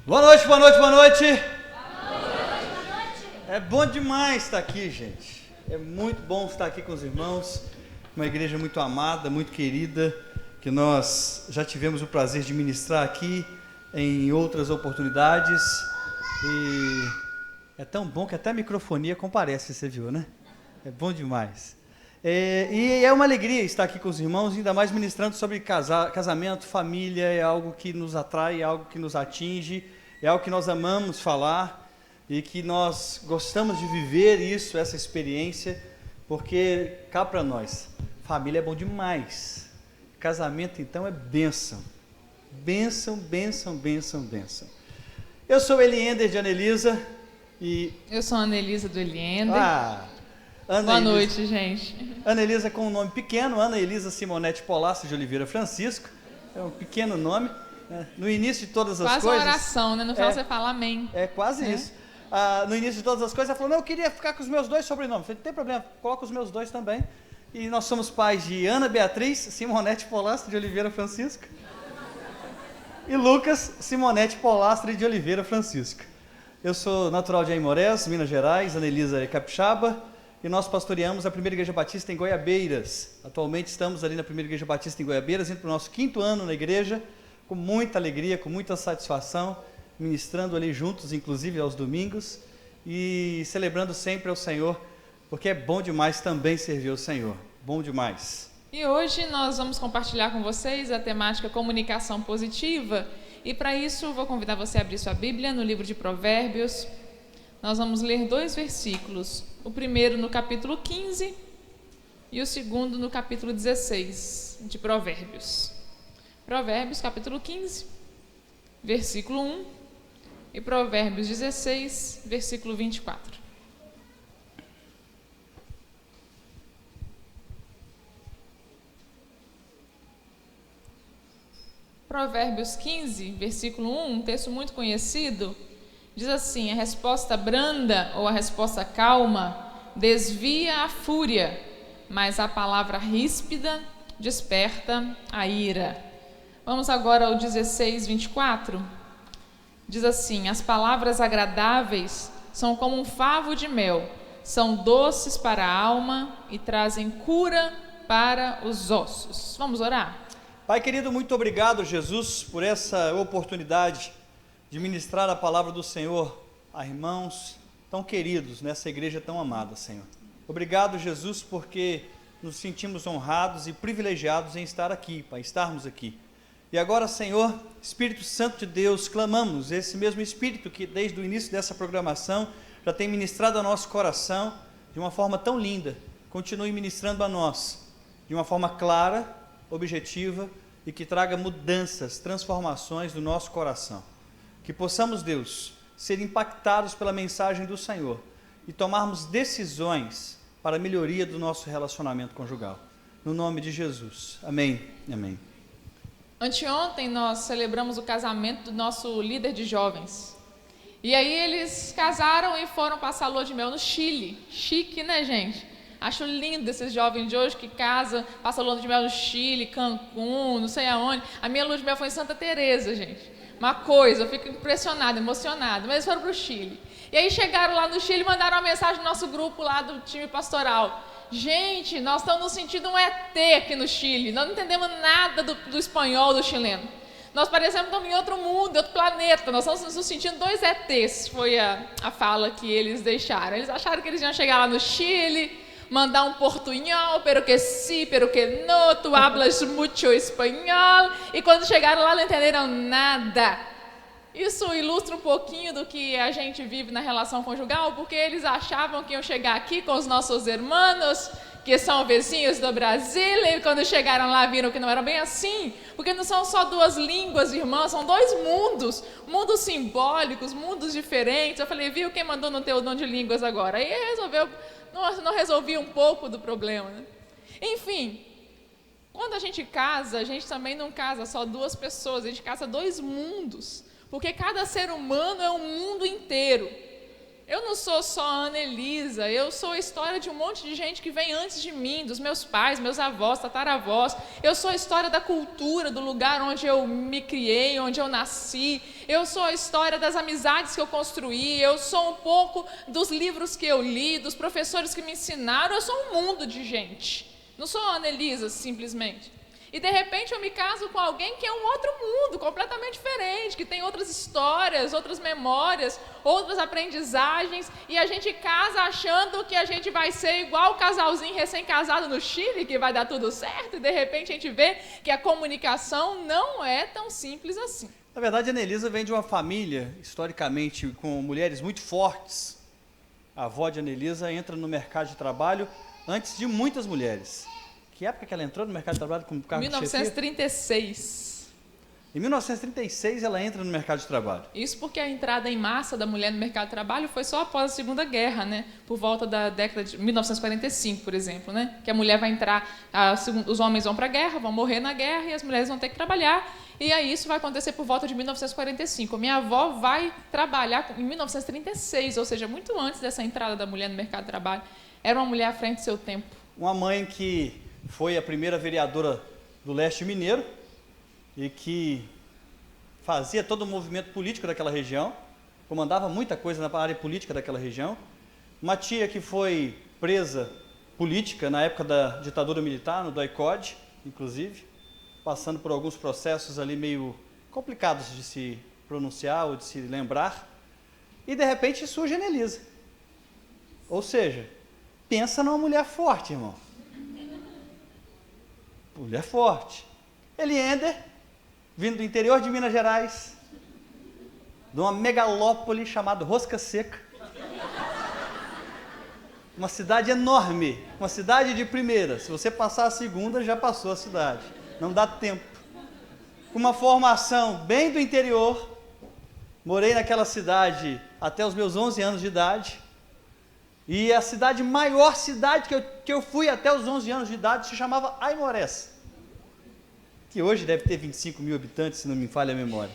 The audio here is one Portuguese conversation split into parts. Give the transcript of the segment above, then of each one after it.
Boa noite, boa noite, boa noite. É bom demais estar aqui, gente. É muito bom estar aqui com os irmãos. Uma igreja muito amada, muito querida, que nós já tivemos o prazer de ministrar aqui em outras oportunidades. E é tão bom que até a microfonia comparece, você viu, né? É bom demais. E é uma alegria estar aqui com os irmãos, ainda mais ministrando sobre casamento, família. É algo que nos atrai, é algo que nos atinge, é algo que nós amamos falar e que nós gostamos de viver isso, essa experiência, porque cá para nós, família é bom demais. Casamento, então, é bênção. Bênção, bênção, bênção, bênção. Eu sou Eliender de Anelisa e... Eu sou a Anelisa do Eliender. Boa noite, gente. Ana Elisa com um nome pequeno, Ana Elisa Simonete Polastri de Oliveira Francisco. É um pequeno nome. Né? No início de todas as coisas... Quase uma oração, né? No final você fala amém. É quase isso. No início de todas as coisas, ela falou, não, eu queria ficar com os meus dois sobrenomes. Eu falei, não tem problema, coloca os meus dois também. E nós somos pais de Ana Beatriz Simonete Polastri de Oliveira Francisco e Lucas Simonete Polastri de Oliveira Francisco. Eu sou natural de Aimorés, Minas Gerais, Ana Elisa é capixaba. E nós pastoreamos a Primeira Igreja Batista em Goiabeiras. Atualmente estamos ali na Primeira Igreja Batista em Goiabeiras, indo para o nosso 5º ano na igreja, com muita alegria, com muita satisfação, ministrando ali juntos, inclusive aos domingos, e celebrando sempre ao Senhor, porque é bom demais também servir ao Senhor. Bom demais. E hoje nós vamos compartilhar com vocês a temática comunicação positiva, e para isso vou convidar você a abrir sua Bíblia no livro de Provérbios. Nós vamos ler 2 versículos, o primeiro no capítulo 15 e o segundo no capítulo 16 de Provérbios. Provérbios, capítulo 15, versículo 1 e Provérbios 16, versículo 24. Provérbios 15, versículo 1, um texto muito conhecido. Diz assim: a resposta branda ou a resposta calma desvia a fúria, mas a palavra ríspida desperta a ira. Vamos agora ao 16, 24. Diz assim: as palavras agradáveis são como um favo de mel, são doces para a alma e trazem cura para os ossos. Vamos orar? Pai querido, muito obrigado, Jesus, por essa oportunidade de ministrar a palavra do Senhor a irmãos tão queridos nessa igreja tão amada, Senhor. Obrigado, Jesus, porque nos sentimos honrados e privilegiados em estar aqui, Pai, estarmos aqui. E agora, Senhor, Espírito Santo de Deus, clamamos esse mesmo Espírito que desde o início dessa programação já tem ministrado ao nosso coração de uma forma tão linda, continue ministrando a nós de uma forma clara, objetiva e que traga mudanças, transformações no nosso coração. Que possamos, Deus, ser impactados pela mensagem do Senhor e tomarmos decisões para a melhoria do nosso relacionamento conjugal. No nome de Jesus. Amém. Amém. Anteontem nós celebramos o casamento do nosso líder de jovens. E aí eles casaram e foram passar a lua de mel no Chile. Chique, né, gente? Acho lindo esses jovens de hoje que casam, passam a lua de mel no Chile, Cancún, não sei aonde. A minha lua de mel foi em Santa Teresa, gente. Uma coisa, eu fico impressionada, emocionada, mas eles foram para o Chile. E aí chegaram lá no Chile e mandaram uma mensagem no nosso grupo lá do time pastoral. Gente, nós estamos nos sentindo um ET aqui no Chile, nós não entendemos nada do espanhol do chileno. Nós parecemos que estamos em outro mundo, outro planeta, nós estamos nos sentindo 2 ETs, foi a fala que eles deixaram. Eles acharam que eles iam chegar lá no Chile, mandar um portunhol, pero que sí, pero que no, tu hablas mucho espanhol, e quando chegaram lá não entenderam nada. Isso ilustra um pouquinho do que a gente vive na relação conjugal, porque eles achavam que iam chegar aqui com os nossos irmãos, que são vizinhos do Brasil, e quando chegaram lá viram que não era bem assim, porque não são só 2 línguas irmãs, são 2 mundos, mundos simbólicos, mundos diferentes. Eu falei, viu, quem mandou não ter o dom de línguas agora? Aí não resolvia um pouco do problema, né? Enfim, quando a gente casa, a gente também não casa só 2 pessoas, a gente casa 2 mundos, porque cada ser humano é um mundo inteiro. Eu não sou só a Ana Elisa, eu sou a história de um monte de gente que vem antes de mim, dos meus pais, meus avós, tataravós. Eu sou a história da cultura, do lugar onde eu me criei, onde eu nasci. Eu sou a história das amizades que eu construí. Eu sou um pouco dos livros que eu li, dos professores que me ensinaram. Eu sou um mundo de gente. Não sou a Ana Elisa, simplesmente. E de repente eu me caso com alguém que é um outro mundo, completamente diferente, que tem outras histórias, outras memórias, outras aprendizagens, e a gente casa achando que a gente vai ser igual o casalzinho recém-casado no Chile, que vai dar tudo certo, e de repente a gente vê que a comunicação não é tão simples assim. Na verdade, a Anelisa vem de uma família, historicamente, com mulheres muito fortes. A avó de Anelisa entra no mercado de trabalho antes de muitas mulheres. Que época que ela entrou no mercado de trabalho como cargo de chefia? 1936. Em 1936 ela entra no mercado de trabalho. Isso porque a entrada em massa da mulher no mercado de trabalho foi só após a Segunda Guerra, né? Por volta da década de 1945, por exemplo, né? Que a mulher vai entrar, os homens vão para a guerra, vão morrer na guerra e as mulheres vão ter que trabalhar. E aí isso vai acontecer por volta de 1945. Minha avó vai trabalhar em 1936, ou seja, muito antes dessa entrada da mulher no mercado de trabalho. Era uma mulher à frente do seu tempo. Uma mãe que foi a primeira vereadora do leste mineiro e que fazia todo o movimento político daquela região, comandava muita coisa na área política daquela região. Uma tia que foi presa política na época da ditadura militar, no DOI-CODE, inclusive, passando por alguns processos ali meio complicados de se pronunciar ou de se lembrar. E de repente surge a Anelisa. Ou seja, pensa numa mulher forte, irmão. Mulher forte. Eliénder, vindo do interior de Minas Gerais, de uma megalópole chamada Rosca Seca. Uma cidade enorme, uma cidade de primeira. Se você passar a segunda, já passou a cidade. Não dá tempo. Com uma formação bem do interior, morei naquela cidade até os meus 11 anos de idade. E a maior cidade que eu fui até os 11 anos de idade se chamava Aimorés, que hoje deve ter 25 mil habitantes, se não me falha a memória.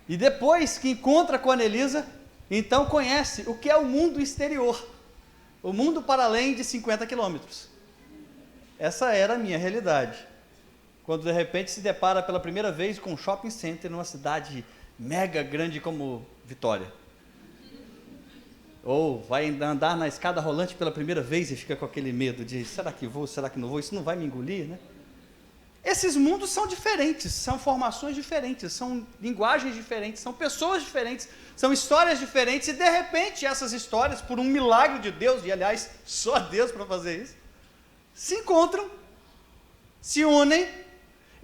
E depois que encontra com a Anelisa, então conhece o que é o mundo exterior, o mundo para além de 50 quilômetros. Essa era a minha realidade. Quando de repente se depara pela primeira vez com um shopping center numa cidade mega grande como Vitória. Ou vai andar na escada rolante pela primeira vez e fica com aquele medo de será que vou, será que não vou, isso não vai me engolir, né? Esses mundos são diferentes, são formações diferentes, são linguagens diferentes, são pessoas diferentes, são histórias diferentes e de repente essas histórias, por um milagre de Deus, e aliás, só Deus para fazer isso, se encontram, se unem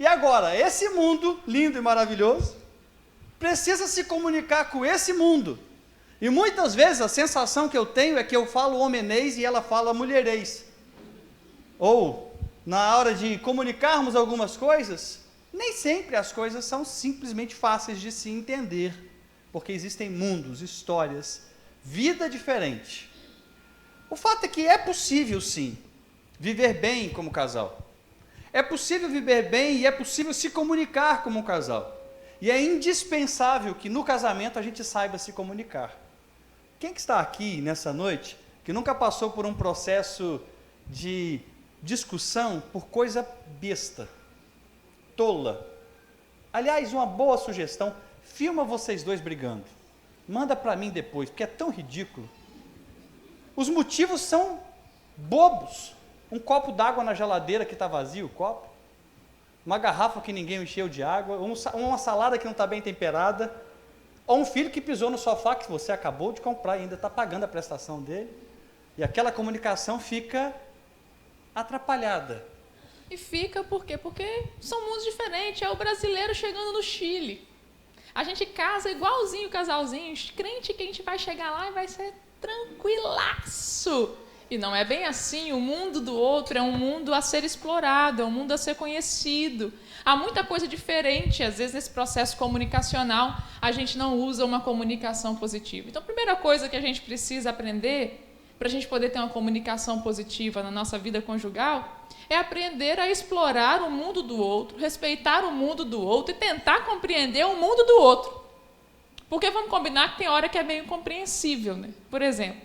e agora esse mundo lindo e maravilhoso precisa se comunicar com esse mundo. E muitas vezes a sensação que eu tenho é que eu falo homenês e ela fala mulherês. Ou, na hora de comunicarmos algumas coisas, nem sempre as coisas são simplesmente fáceis de se entender, porque existem mundos, histórias, vida diferente. O fato é que é possível, sim, viver bem como casal. É possível viver bem e é possível se comunicar como um casal. E é indispensável que no casamento a gente saiba se comunicar. Quem que está aqui nessa noite que nunca passou por um processo de discussão por coisa besta, tola? Aliás, uma boa sugestão, filma vocês dois brigando. Manda para mim depois, porque é tão ridículo. Os motivos são bobos. Um copo d'água na geladeira que está vazio, o copo. Uma garrafa que ninguém encheu de água. Uma salada que não está bem temperada. Ou um filho que pisou no sofá que você acabou de comprar e ainda está pagando a prestação dele. E aquela comunicação fica atrapalhada. E fica por quê? Porque são mundos diferentes. É o brasileiro chegando no Chile. A gente casa igualzinho o casalzinho, crente que a gente vai chegar lá e vai ser tranquilaço. E não é bem assim. O mundo do outro é um mundo a ser explorado, é um mundo a ser conhecido. Há muita coisa diferente, às vezes, nesse processo comunicacional, a gente não usa uma comunicação positiva. Então, a primeira coisa que a gente precisa aprender, para a gente poder ter uma comunicação positiva na nossa vida conjugal, é aprender a explorar o mundo do outro, respeitar o mundo do outro e tentar compreender o mundo do outro. Porque vamos combinar que tem hora que é meio incompreensível, né? Por exemplo,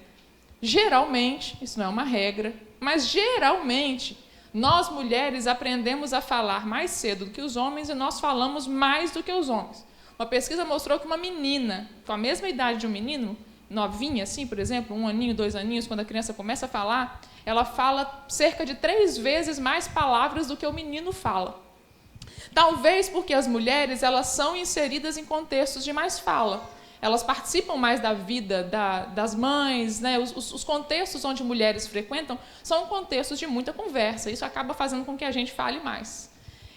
geralmente, isso não é uma regra, mas geralmente, nós mulheres aprendemos a falar mais cedo do que os homens e nós falamos mais do que os homens. Uma pesquisa mostrou que uma menina, com a mesma idade de um menino, novinha assim, por exemplo, 1 aninho, 2 aninhos, quando a criança começa a falar, ela fala cerca de 3 vezes mais palavras do que o menino fala. Talvez porque as mulheres elas são inseridas em contextos de mais fala. Elas participam mais da vida das mães, né? Os contextos onde mulheres frequentam são contextos de muita conversa. Isso acaba fazendo com que a gente fale mais.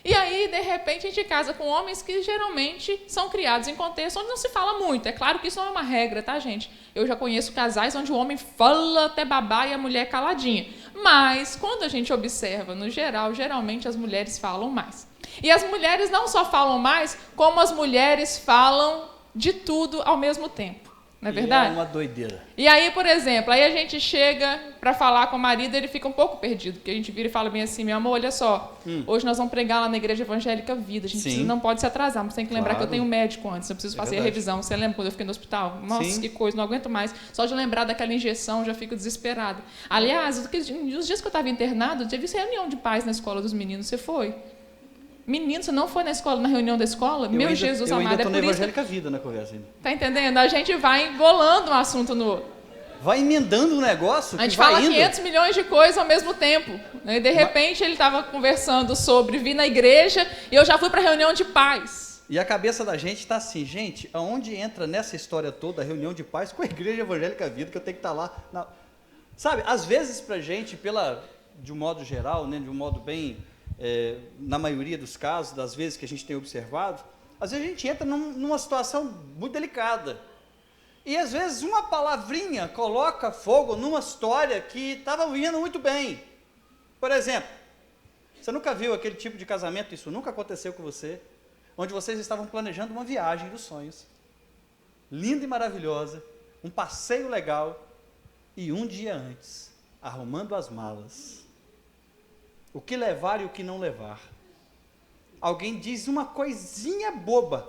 E aí, de repente, a gente casa com homens que geralmente são criados em contextos onde não se fala muito. É claro que isso não é uma regra, tá, gente? Eu já conheço casais onde o homem fala até babar e a mulher é caladinha. Mas, quando a gente observa, no geral, geralmente as mulheres falam mais. E as mulheres não só falam mais, como as mulheres falam de tudo ao mesmo tempo. Não é verdade? É uma doideira. E aí, por exemplo, aí a gente chega para falar com o marido, ele fica um pouco perdido, porque a gente vira e fala bem assim, meu amor, olha só, hoje nós vamos pregar lá na Igreja Evangélica Vida, a gente não pode se atrasar, mas tem que lembrar que eu tenho um médico antes, eu preciso fazer a revisão. Você lembra quando eu fiquei no hospital? Nossa, que coisa, não aguento mais. Só de lembrar daquela injeção, já fico desesperada. Aliás, os dias que eu estava internado, teve reunião de pais na escola dos meninos, você foi? Menino, você não foi na escola, na reunião da escola? Jesus amado, é por isso. Eu ainda estou na Evangélica que... Vida na conversa ainda. Tá entendendo? A gente vai embolando um assunto no outro. Vai emendando um negócio a gente que vai fala indo. 500 milhões de coisas ao mesmo tempo. Né? E de repente ele estava conversando sobre vir na igreja e eu já fui para a reunião de pais. E a cabeça da gente está assim, gente, aonde entra nessa história toda a reunião de pais com a Igreja Evangélica Vida, que eu tenho que estar lá. Sabe, às vezes para a gente, de um modo geral, né, de um modo bem... na maioria dos casos, das vezes que a gente tem observado, às vezes a gente entra numa situação muito delicada. E às vezes uma palavrinha coloca fogo numa história que estava indo muito bem. Por exemplo, você nunca viu aquele tipo de casamento, isso nunca aconteceu com você, onde vocês estavam planejando uma viagem dos sonhos, linda e maravilhosa, um passeio legal, e um dia antes, arrumando as malas, o que levar e o que não levar. Alguém diz uma coisinha boba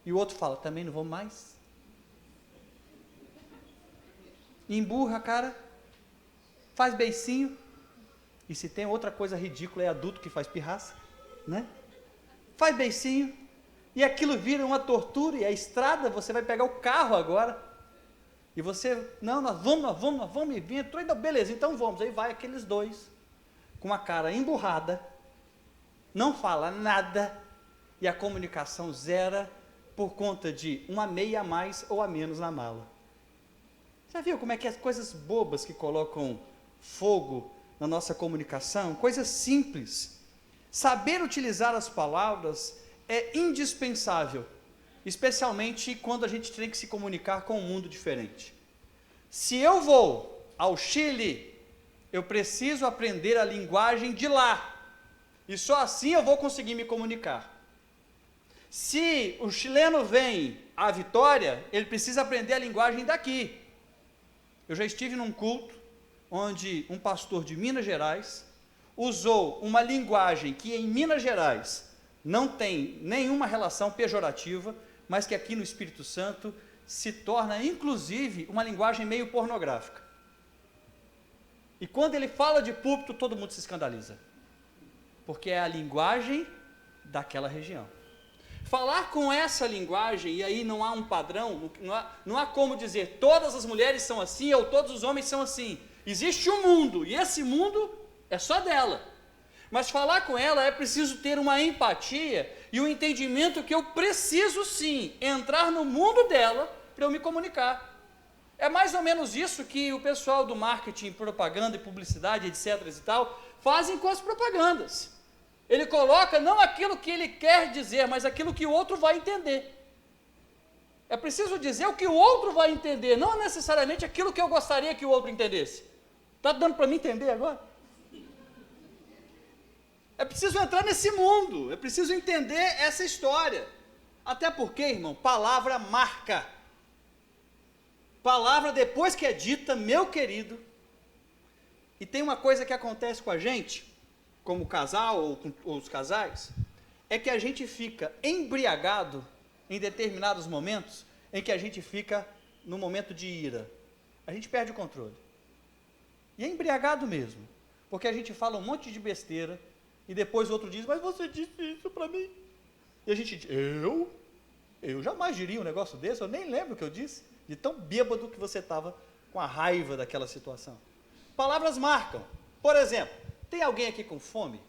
e o outro fala, também não vou mais. Emburra a cara, faz beicinho, e se tem outra coisa ridícula, é adulto que faz pirraça, né? Faz beicinho, e aquilo vira uma tortura, e a estrada, você vai pegar o carro agora, e você, não, nós vamos, e entrou, então beleza, então vamos. Aí vai aqueles dois, com a cara emburrada, não fala nada, e a comunicação zera por conta de uma meia a mais ou a menos na mala. Já viu como é que as coisas bobas que colocam fogo na nossa comunicação, coisas simples. Saber utilizar as palavras é indispensável, especialmente quando a gente tem que se comunicar com um mundo diferente. Se eu vou ao Chile, eu preciso aprender a linguagem de lá, e só assim eu vou conseguir me comunicar. Se o chileno vem à Vitória, ele precisa aprender a linguagem daqui. Eu já estive num culto, onde um pastor de Minas Gerais usou uma linguagem que em Minas Gerais não tem nenhuma relação pejorativa, mas que aqui no Espírito Santo se torna inclusive uma linguagem meio pornográfica. E quando ele fala de púlpito, todo mundo se escandaliza, porque é a linguagem daquela região. Falar com essa linguagem, e aí não há um padrão, não há como dizer todas as mulheres são assim ou todos os homens são assim. Existe um mundo, e esse mundo é só dela. Mas falar com ela é preciso ter uma empatia e um entendimento que eu preciso sim entrar no mundo dela para eu me comunicar. É mais ou menos isso que o pessoal do marketing, propaganda e publicidade, etc. e tal, fazem com as propagandas. Ele coloca não aquilo que ele quer dizer, mas aquilo que o outro vai entender. É preciso dizer o que o outro vai entender, não necessariamente aquilo que eu gostaria que o outro entendesse. Está dando para mim entender agora? É preciso entrar nesse mundo, é preciso entender essa história. Até porque, irmão, palavra marca. Palavra, depois que é dita, meu querido, e tem uma coisa que acontece com a gente, como casal ou com os casais, é que a gente fica embriagado em determinados momentos em que a gente fica no momento de ira. A gente perde o controle. E é embriagado mesmo, porque a gente fala um monte de besteira e depois o outro diz, mas você disse isso para mim. E a gente diz, eu jamais diria um negócio desse, eu nem lembro o que eu disse, de tão bêbado que você estava com a raiva daquela situação. Palavras marcam. Por exemplo, tem alguém aqui com fome?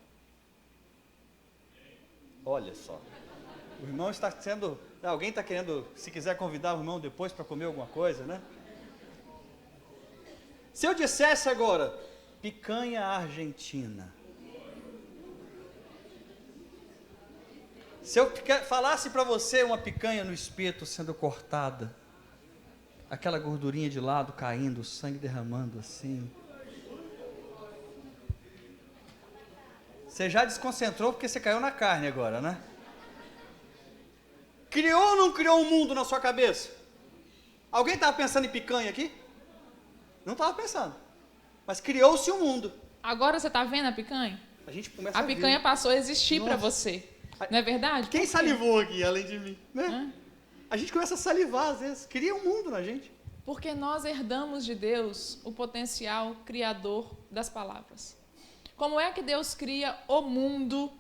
Olha só. O irmão está sendo... Alguém está querendo, se quiser convidar o irmão depois para comer alguma coisa, né? Se eu dissesse agora, picanha argentina. Se eu falasse para você uma picanha no espeto sendo cortada, aquela gordurinha de lado caindo, o sangue derramando assim. Você já desconcentrou porque você caiu na carne agora, né? Criou ou não criou um mundo na sua cabeça? Alguém estava pensando em picanha aqui? Não estava pensando. Mas criou-se um mundo. Agora você está vendo a picanha? A gente começa a picanha ver. Passou a existir para você. Não é verdade? Quem salivou aqui, além de mim? Né? A gente começa a salivar às vezes. Cria um mundo na gente. Porque nós herdamos de Deus o potencial criador das palavras. Como é que Deus cria o mundo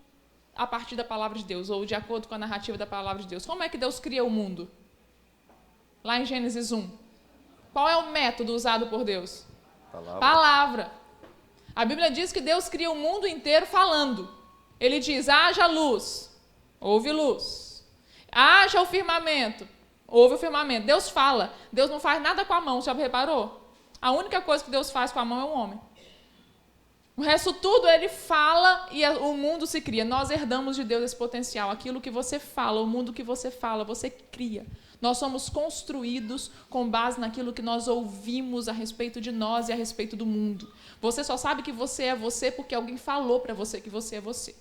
a partir da palavra de Deus, ou de acordo com a narrativa da palavra de Deus? Como é que Deus cria o mundo? Lá em Gênesis 1. Qual é o método usado por Deus? Palavra. A Bíblia diz que Deus cria o mundo inteiro falando. Ele diz, haja luz, houve luz. Haja o firmamento, houve o firmamento. Deus fala. Deus não faz nada com a mão, já reparou? A única coisa que Deus faz com a mão é o homem. O resto tudo ele fala e o mundo se cria. Nós herdamos de Deus esse potencial. Aquilo que você fala, o mundo que você fala, você cria. Nós somos construídos com base naquilo que nós ouvimos a respeito de nós e a respeito do mundo. Você só sabe que você é você porque alguém falou para você que você é você.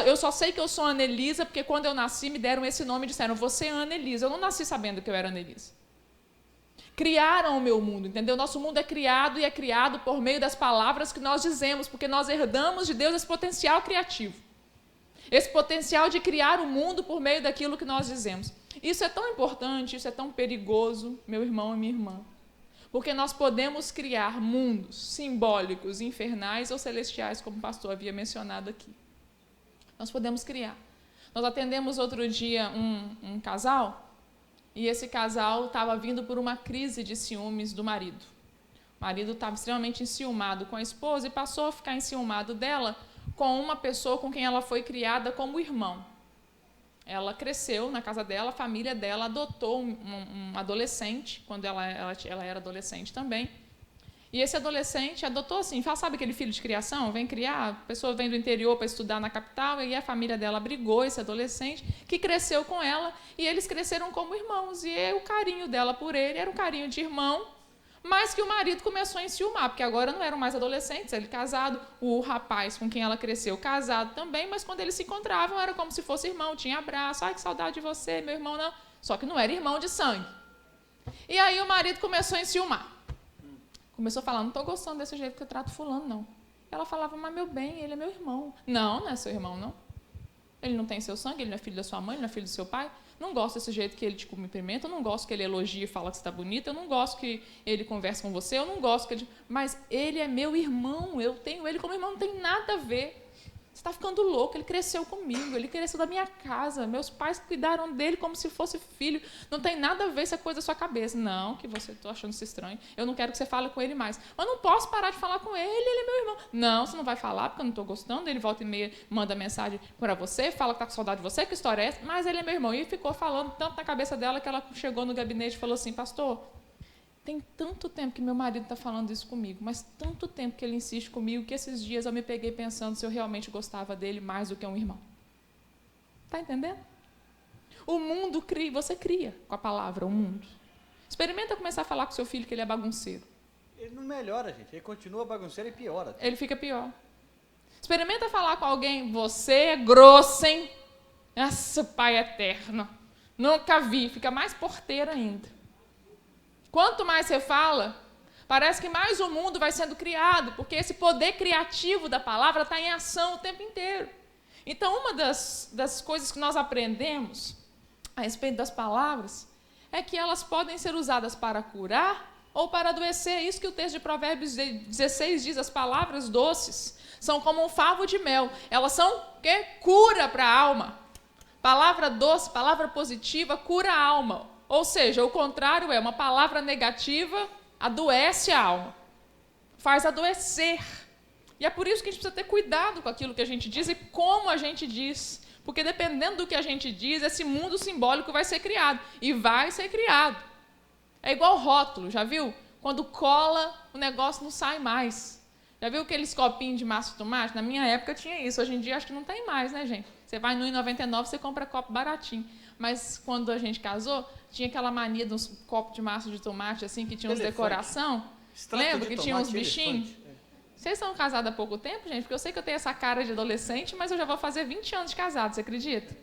Eu só sei que eu sou Anelisa porque quando eu nasci me deram esse nome e disseram, você é Anelisa. Eu não nasci sabendo que eu era Anelisa. Criaram o meu mundo, entendeu? Nosso mundo é criado e é criado por meio das palavras que nós dizemos, porque nós herdamos de Deus esse potencial criativo. Esse potencial de criar o mundo por meio daquilo que nós dizemos. Isso é tão importante, isso é tão perigoso, meu irmão e minha irmã. Porque nós podemos criar mundos simbólicos, infernais ou celestiais, como o pastor havia mencionado aqui. Nós podemos criar. Nós atendemos outro dia um casal, e esse casal estava vindo por uma crise de ciúmes do marido. O marido estava extremamente enciumado com a esposa e passou a ficar enciumado dela com uma pessoa com quem ela foi criada como irmão. Ela cresceu na casa dela, a família dela adotou um adolescente, quando ela era adolescente também. E esse adolescente adotou assim, sabe aquele filho de criação? Vem criar, a pessoa vem do interior para estudar na capital, e a família dela abrigou esse adolescente, que cresceu com ela, e eles cresceram como irmãos. E o carinho dela por ele era um carinho de irmão, mas que o marido começou a enciumar, porque agora não eram mais adolescentes, ele casado, o rapaz com quem ela cresceu casado também, mas quando eles se encontravam era como se fosse irmão, tinha abraço, ai que saudade de você, meu irmão não, só que não era irmão de sangue. E aí o marido começou a enciumar. Começou a falar, não estou gostando desse jeito que eu trato fulano, não. Ela falava, mas meu bem, ele é meu irmão. Não, não é seu irmão, não. Ele não tem seu sangue, ele não é filho da sua mãe, ele não é filho do seu pai. Não gosto desse jeito que ele te cumprimenta, eu não gosto que ele elogie e fala que você está bonita, eu não gosto que ele converse com você, eu não gosto que ele... Mas ele é meu irmão, eu tenho ele como irmão, não tem nada a ver. Você está ficando louco, ele cresceu comigo, ele cresceu da minha casa, meus pais cuidaram dele como se fosse filho, não tem nada a ver essa coisa da sua cabeça. Não, que você está achando isso estranho, eu não quero que você fale com ele mais. Mas não posso parar de falar com ele, ele é meu irmão. Não, você não vai falar porque eu não estou gostando, ele volta e meia, manda mensagem para você, fala que está com saudade de você, que história é essa? Mas ele é meu irmão. E ficou falando tanto na cabeça dela que ela chegou no gabinete e falou assim, pastor, tem tanto tempo que meu marido está falando isso comigo, mas tanto tempo que ele insiste comigo, que esses dias eu me peguei pensando se eu realmente gostava dele mais do que um irmão. Está entendendo? O mundo cria, você cria com a palavra o mundo. Experimenta começar a falar com seu filho que ele é bagunceiro. Ele não melhora, gente. Ele continua bagunceiro e piora. Ele fica pior. Experimenta falar com alguém, você é grosso, hein? Nossa, Pai eterno. Nunca vi. Fica mais porteiro ainda. Quanto mais você fala, parece que mais o mundo vai sendo criado, porque esse poder criativo da palavra está em ação o tempo inteiro. Então, uma das coisas que nós aprendemos a respeito das palavras é que elas podem ser usadas para curar ou para adoecer. É isso que o texto de Provérbios 16 diz, as palavras doces são como um favo de mel. Elas são que cura para a alma. Palavra doce, palavra positiva, cura a alma. Ou seja, o contrário é uma palavra negativa, adoece a alma. Faz adoecer. E é por isso que a gente precisa ter cuidado com aquilo que a gente diz e como a gente diz. Porque dependendo do que a gente diz, esse mundo simbólico vai ser criado. E vai ser criado. É igual rótulo, já viu? Quando cola, o negócio não sai mais. Já viu aqueles copinhos de massa de tomate? Na minha época tinha isso. Hoje em dia acho que não tem mais, né, gente? Você vai no R$1,99, você compra copo baratinho. Mas quando a gente casou, tinha aquela mania dos copos de massa de tomate, assim, que tinha uns decoração. Lembra que tinha uns bichinhos? Vocês são casados há pouco tempo, gente? Porque eu sei que eu tenho essa cara de adolescente, mas eu já vou fazer 20 anos de casado, você acredita?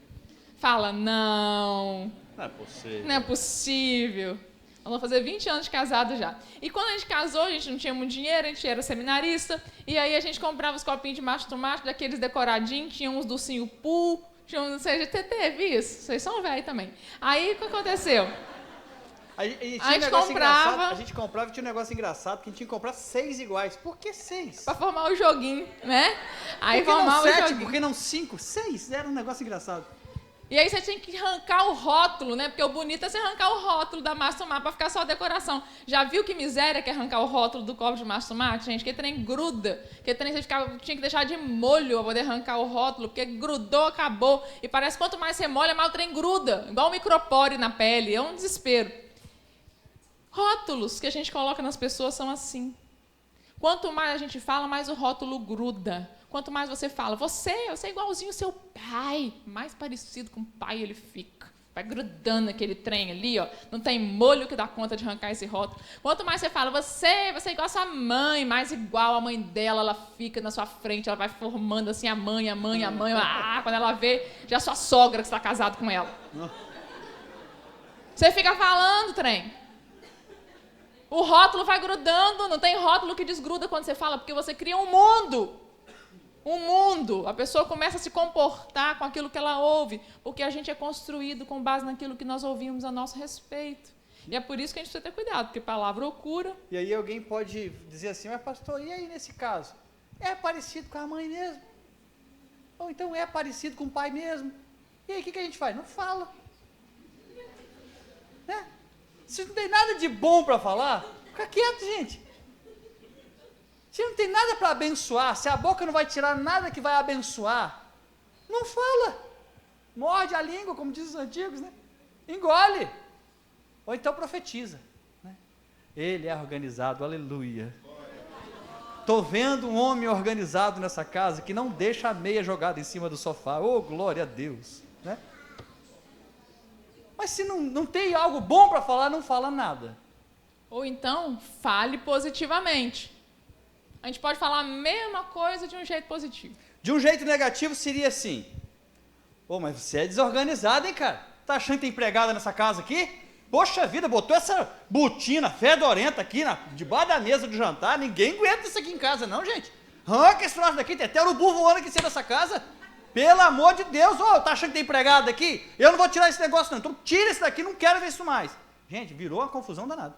Fala, não. Não é possível. Não é possível. Eu vou fazer 20 anos de casado já. E quando a gente casou, a gente não tinha muito dinheiro, a gente era seminarista, e aí a gente comprava os copinhos de massa de tomate, daqueles decoradinhos, tinha uns docinho pool, tinha uns, não sei, teve isso. Vocês são velhos também. Aí, o que aconteceu? A gente comprava. A gente comprava e tinha um negócio engraçado, que a gente tinha que comprar 6 iguais. Por que 6? Pra formar o joguinho, né? Aí por que formar não o 7? joguinho. Por que não 5? 6? Era um negócio engraçado. E aí você tinha que arrancar o rótulo, né? Porque o bonito é você arrancar o rótulo da massa tomate para ficar só a decoração. Já viu que miséria que é arrancar o rótulo do copo de massa tomate, gente? Que trem gruda. Que trem você tinha que deixar de molho para poder arrancar o rótulo, porque grudou, acabou. E parece que quanto mais você molha, mais o trem gruda. Igual um micropore na pele. É um desespero. Rótulos que a gente coloca nas pessoas são assim. Quanto mais a gente fala, mais o rótulo gruda. Quanto mais você fala, você é igualzinho ao seu pai. Mais parecido com o pai ele fica. Vai grudando aquele trem ali, ó. Não tem molho que dá conta de arrancar esse rótulo. Quanto mais você fala, você é igual a sua mãe, mais igual a mãe dela, ela fica na sua frente, ela vai formando assim a mãe. Quando ela vê, já é sua sogra que está casado com ela. Você fica falando, trem. O rótulo vai grudando, não tem rótulo que desgruda quando você fala, porque você cria um mundo. Um mundo. A pessoa começa a se comportar com aquilo que ela ouve, porque a gente é construído com base naquilo que nós ouvimos a nosso respeito. E é por isso que a gente precisa ter cuidado, porque palavra cura. E aí alguém pode dizer assim, mas pastor, e aí nesse caso? É parecido com a mãe mesmo? Ou então é parecido com o pai mesmo? E aí o que a gente faz? Não fala. Né? Se não tem nada de bom para falar, fica quieto, gente. Se não tem nada para abençoar, se a boca não vai tirar nada que vai abençoar, não fala. Morde a língua, como dizem os antigos, né? Engole. Ou então profetiza. Né? Ele é organizado, aleluia. Estou vendo um homem organizado nessa casa que não deixa a meia jogada em cima do sofá. Oh, glória a Deus. Né? Mas se não tem algo bom para falar, não fala nada. Ou então, fale positivamente. A gente pode falar a mesma coisa de um jeito positivo. De um jeito negativo seria assim. Mas você é desorganizado, hein, cara? Tá achando que tem empregada nessa casa aqui? Poxa vida, botou essa botina fedorenta aqui debaixo da mesa do jantar. Ninguém aguenta isso aqui em casa, não, gente. Arranca esse troço daqui, tem até urubu voando aqui em cima dessa casa. Pelo amor de Deus, tá achando que tem empregada aqui? Eu não vou tirar esse negócio, não. Então tira isso daqui, não quero ver isso mais. Gente, virou uma confusão danada.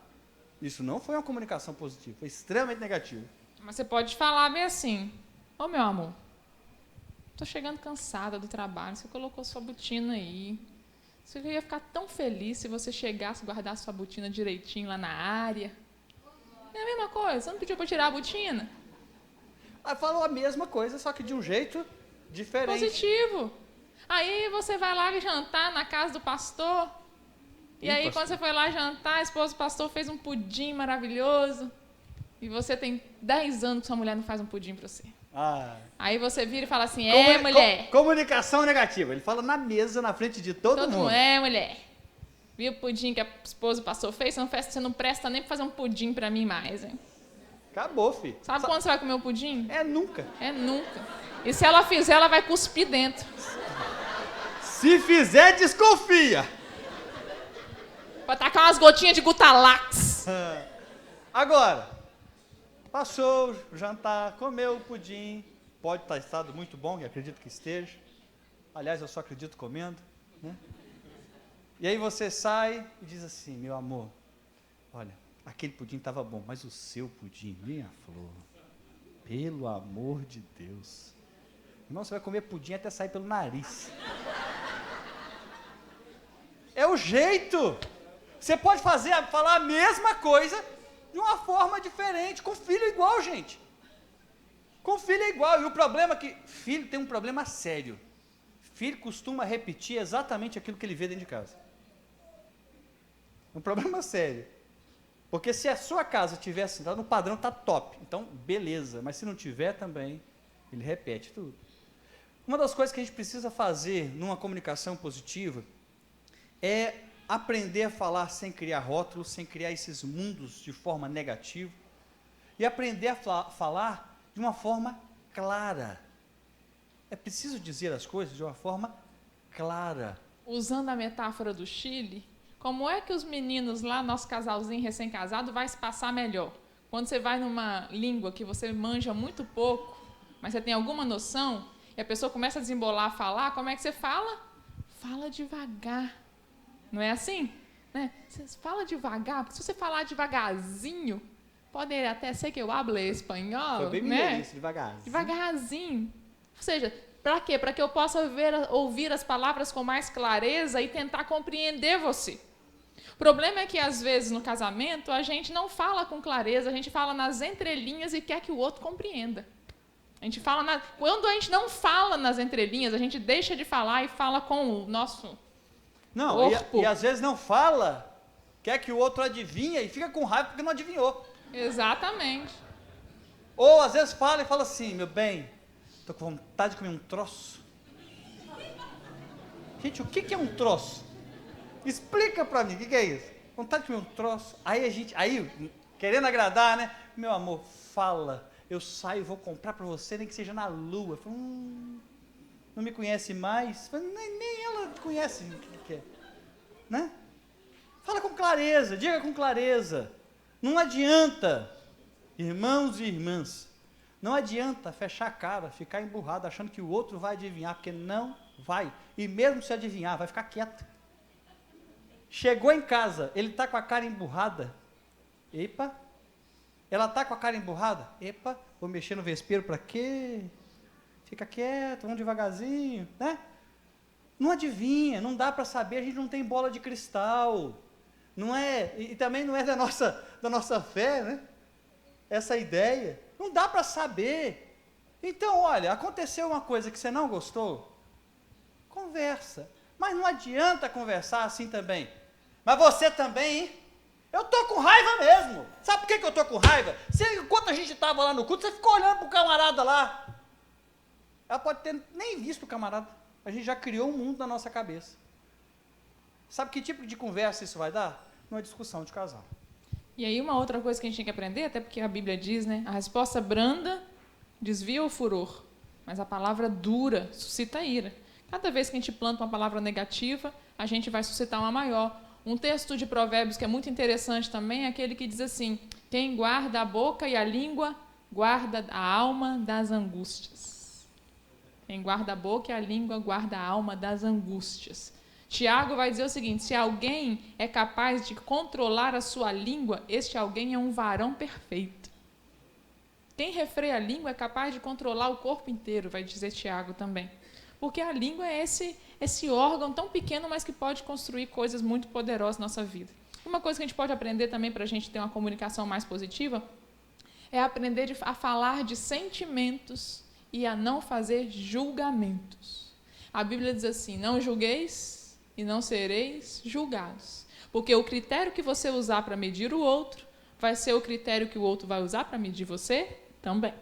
Isso não foi uma comunicação positiva, foi extremamente negativo. Mas você pode falar bem assim, meu amor, tô chegando cansada do trabalho, você colocou sua botina aí, você ia ficar tão feliz se você chegasse e guardasse sua botina direitinho lá na área. É a mesma coisa, você não pediu para tirar a botina? Aí falou a mesma coisa, só que de um jeito diferente. Positivo. Aí você vai lá jantar na casa do pastor, e aí quando você foi lá jantar, a esposa do pastor fez um pudim maravilhoso, e você tem 10 anos que sua mulher não faz um pudim para você. Aí você vira e fala assim, mulher. Comunicação negativa. Ele fala na mesa, na frente de todo mundo. Mulher. Viu o pudim que a esposa do pastor fez? Você não presta nem para fazer um pudim para mim mais, hein? Acabou, filho. Sabe quando você vai comer o pudim? É nunca. É nunca. E se ela fizer, ela vai cuspir dentro. Se fizer, desconfia. Vai tacar umas gotinhas de Gutalax. Agora, passou o jantar, comeu o pudim, pode estar estado muito bom, e acredito que esteja. Aliás, eu só acredito comendo. Né? E aí você sai e diz assim, meu amor, olha, aquele pudim estava bom, mas o seu pudim, minha flor, pelo amor de Deus. Irmão, você vai comer pudim até sair pelo nariz. É o jeito. Você pode falar a mesma coisa de uma forma diferente, com filho igual, gente. Com filho é igual. E o problema é que filho tem um problema sério. Filho costuma repetir exatamente aquilo que ele vê dentro de casa. Um problema sério. Porque se a sua casa tivesse no padrão, tá top. Então, beleza. Mas se não tiver também, ele repete tudo. Uma das coisas que a gente precisa fazer numa comunicação positiva é aprender a falar sem criar rótulos, sem criar esses mundos de forma negativa, e aprender a falar de uma forma clara. É preciso dizer as coisas de uma forma clara. Usando a metáfora do Chile, como é que os meninos lá, nosso casalzinho recém-casado, vai se passar melhor? Quando você vai numa língua que você manja muito pouco, mas você tem alguma noção, e a pessoa começa a desembolar, a falar, como é que você fala? Fala devagar. Não é assim? Né? Você fala devagar, porque se você falar devagarzinho, pode até ser que eu hable espanhol. Foi bem né? isso, devagarzinho. Devagarzinho. Ou seja, para quê? Para que eu possa ouvir as palavras com mais clareza e tentar compreender você. O problema é que, às vezes, no casamento, a gente não fala com clareza, a gente fala nas entrelinhas e quer que o outro compreenda. A gente fala quando a gente não fala nas entrelinhas, a gente deixa de falar e fala com o nosso corpo. E às vezes não fala, quer que o outro adivinha e fica com raiva porque não adivinhou. Exatamente. Ou às vezes fala e fala assim, meu bem, estou com vontade de comer um troço. Gente, o que é um troço? Explica para mim, o que é isso? Vontade de comer um troço. Aí, querendo agradar, né? Meu amor, fala. Eu saio e vou comprar para você, nem que seja na lua. Falo, não me conhece mais? Falo, nem ela conhece o que é. Né? Fala com clareza, diga com clareza. Não adianta, irmãos e irmãs, não adianta fechar a cara, ficar emburrado, achando que o outro vai adivinhar, porque não vai. E mesmo se adivinhar, vai ficar quieto. Chegou em casa, ele está com a cara emburrada. Epa! Ela está com a cara emburrada? Epa, vou mexer no vespeiro para quê? Fica quieto, vamos devagarzinho, né? Não adivinha, não dá para saber, a gente não tem bola de cristal. Não é, e também não é da nossa fé, né? Essa ideia. Não dá para saber. Então, olha, aconteceu uma coisa que você não gostou, conversa. Mas não adianta conversar assim também. Mas você também, hein? Eu tô com raiva mesmo. Sabe por que eu tô com raiva? Enquanto a gente estava lá no culto, você ficou olhando pro camarada lá. Ela pode ter nem visto o camarada. A gente já criou um mundo na nossa cabeça. Sabe que tipo de conversa isso vai dar? Numa discussão de casal. E aí uma outra coisa que a gente tem que aprender, até porque a Bíblia diz, né? A resposta branda desvia o furor, mas a palavra dura suscita ira. Cada vez que a gente planta uma palavra negativa, a gente vai suscitar uma maior. Um texto de Provérbios que é muito interessante também é aquele que diz assim: quem guarda a boca e a língua, guarda a alma das angústias. Quem guarda a boca e a língua, guarda a alma das angústias. Tiago vai dizer o seguinte: se alguém é capaz de controlar a sua língua, este alguém é um varão perfeito. Quem refreia a língua é capaz de controlar o corpo inteiro, vai dizer Tiago também. Porque a língua é esse órgão tão pequeno, mas que pode construir coisas muito poderosas na nossa vida. Uma coisa que a gente pode aprender também para a gente ter uma comunicação mais positiva é aprender a falar de sentimentos e a não fazer julgamentos. A Bíblia diz assim: não julgueis e não sereis julgados. Porque o critério que você usar para medir o outro vai ser o critério que o outro vai usar para medir você também.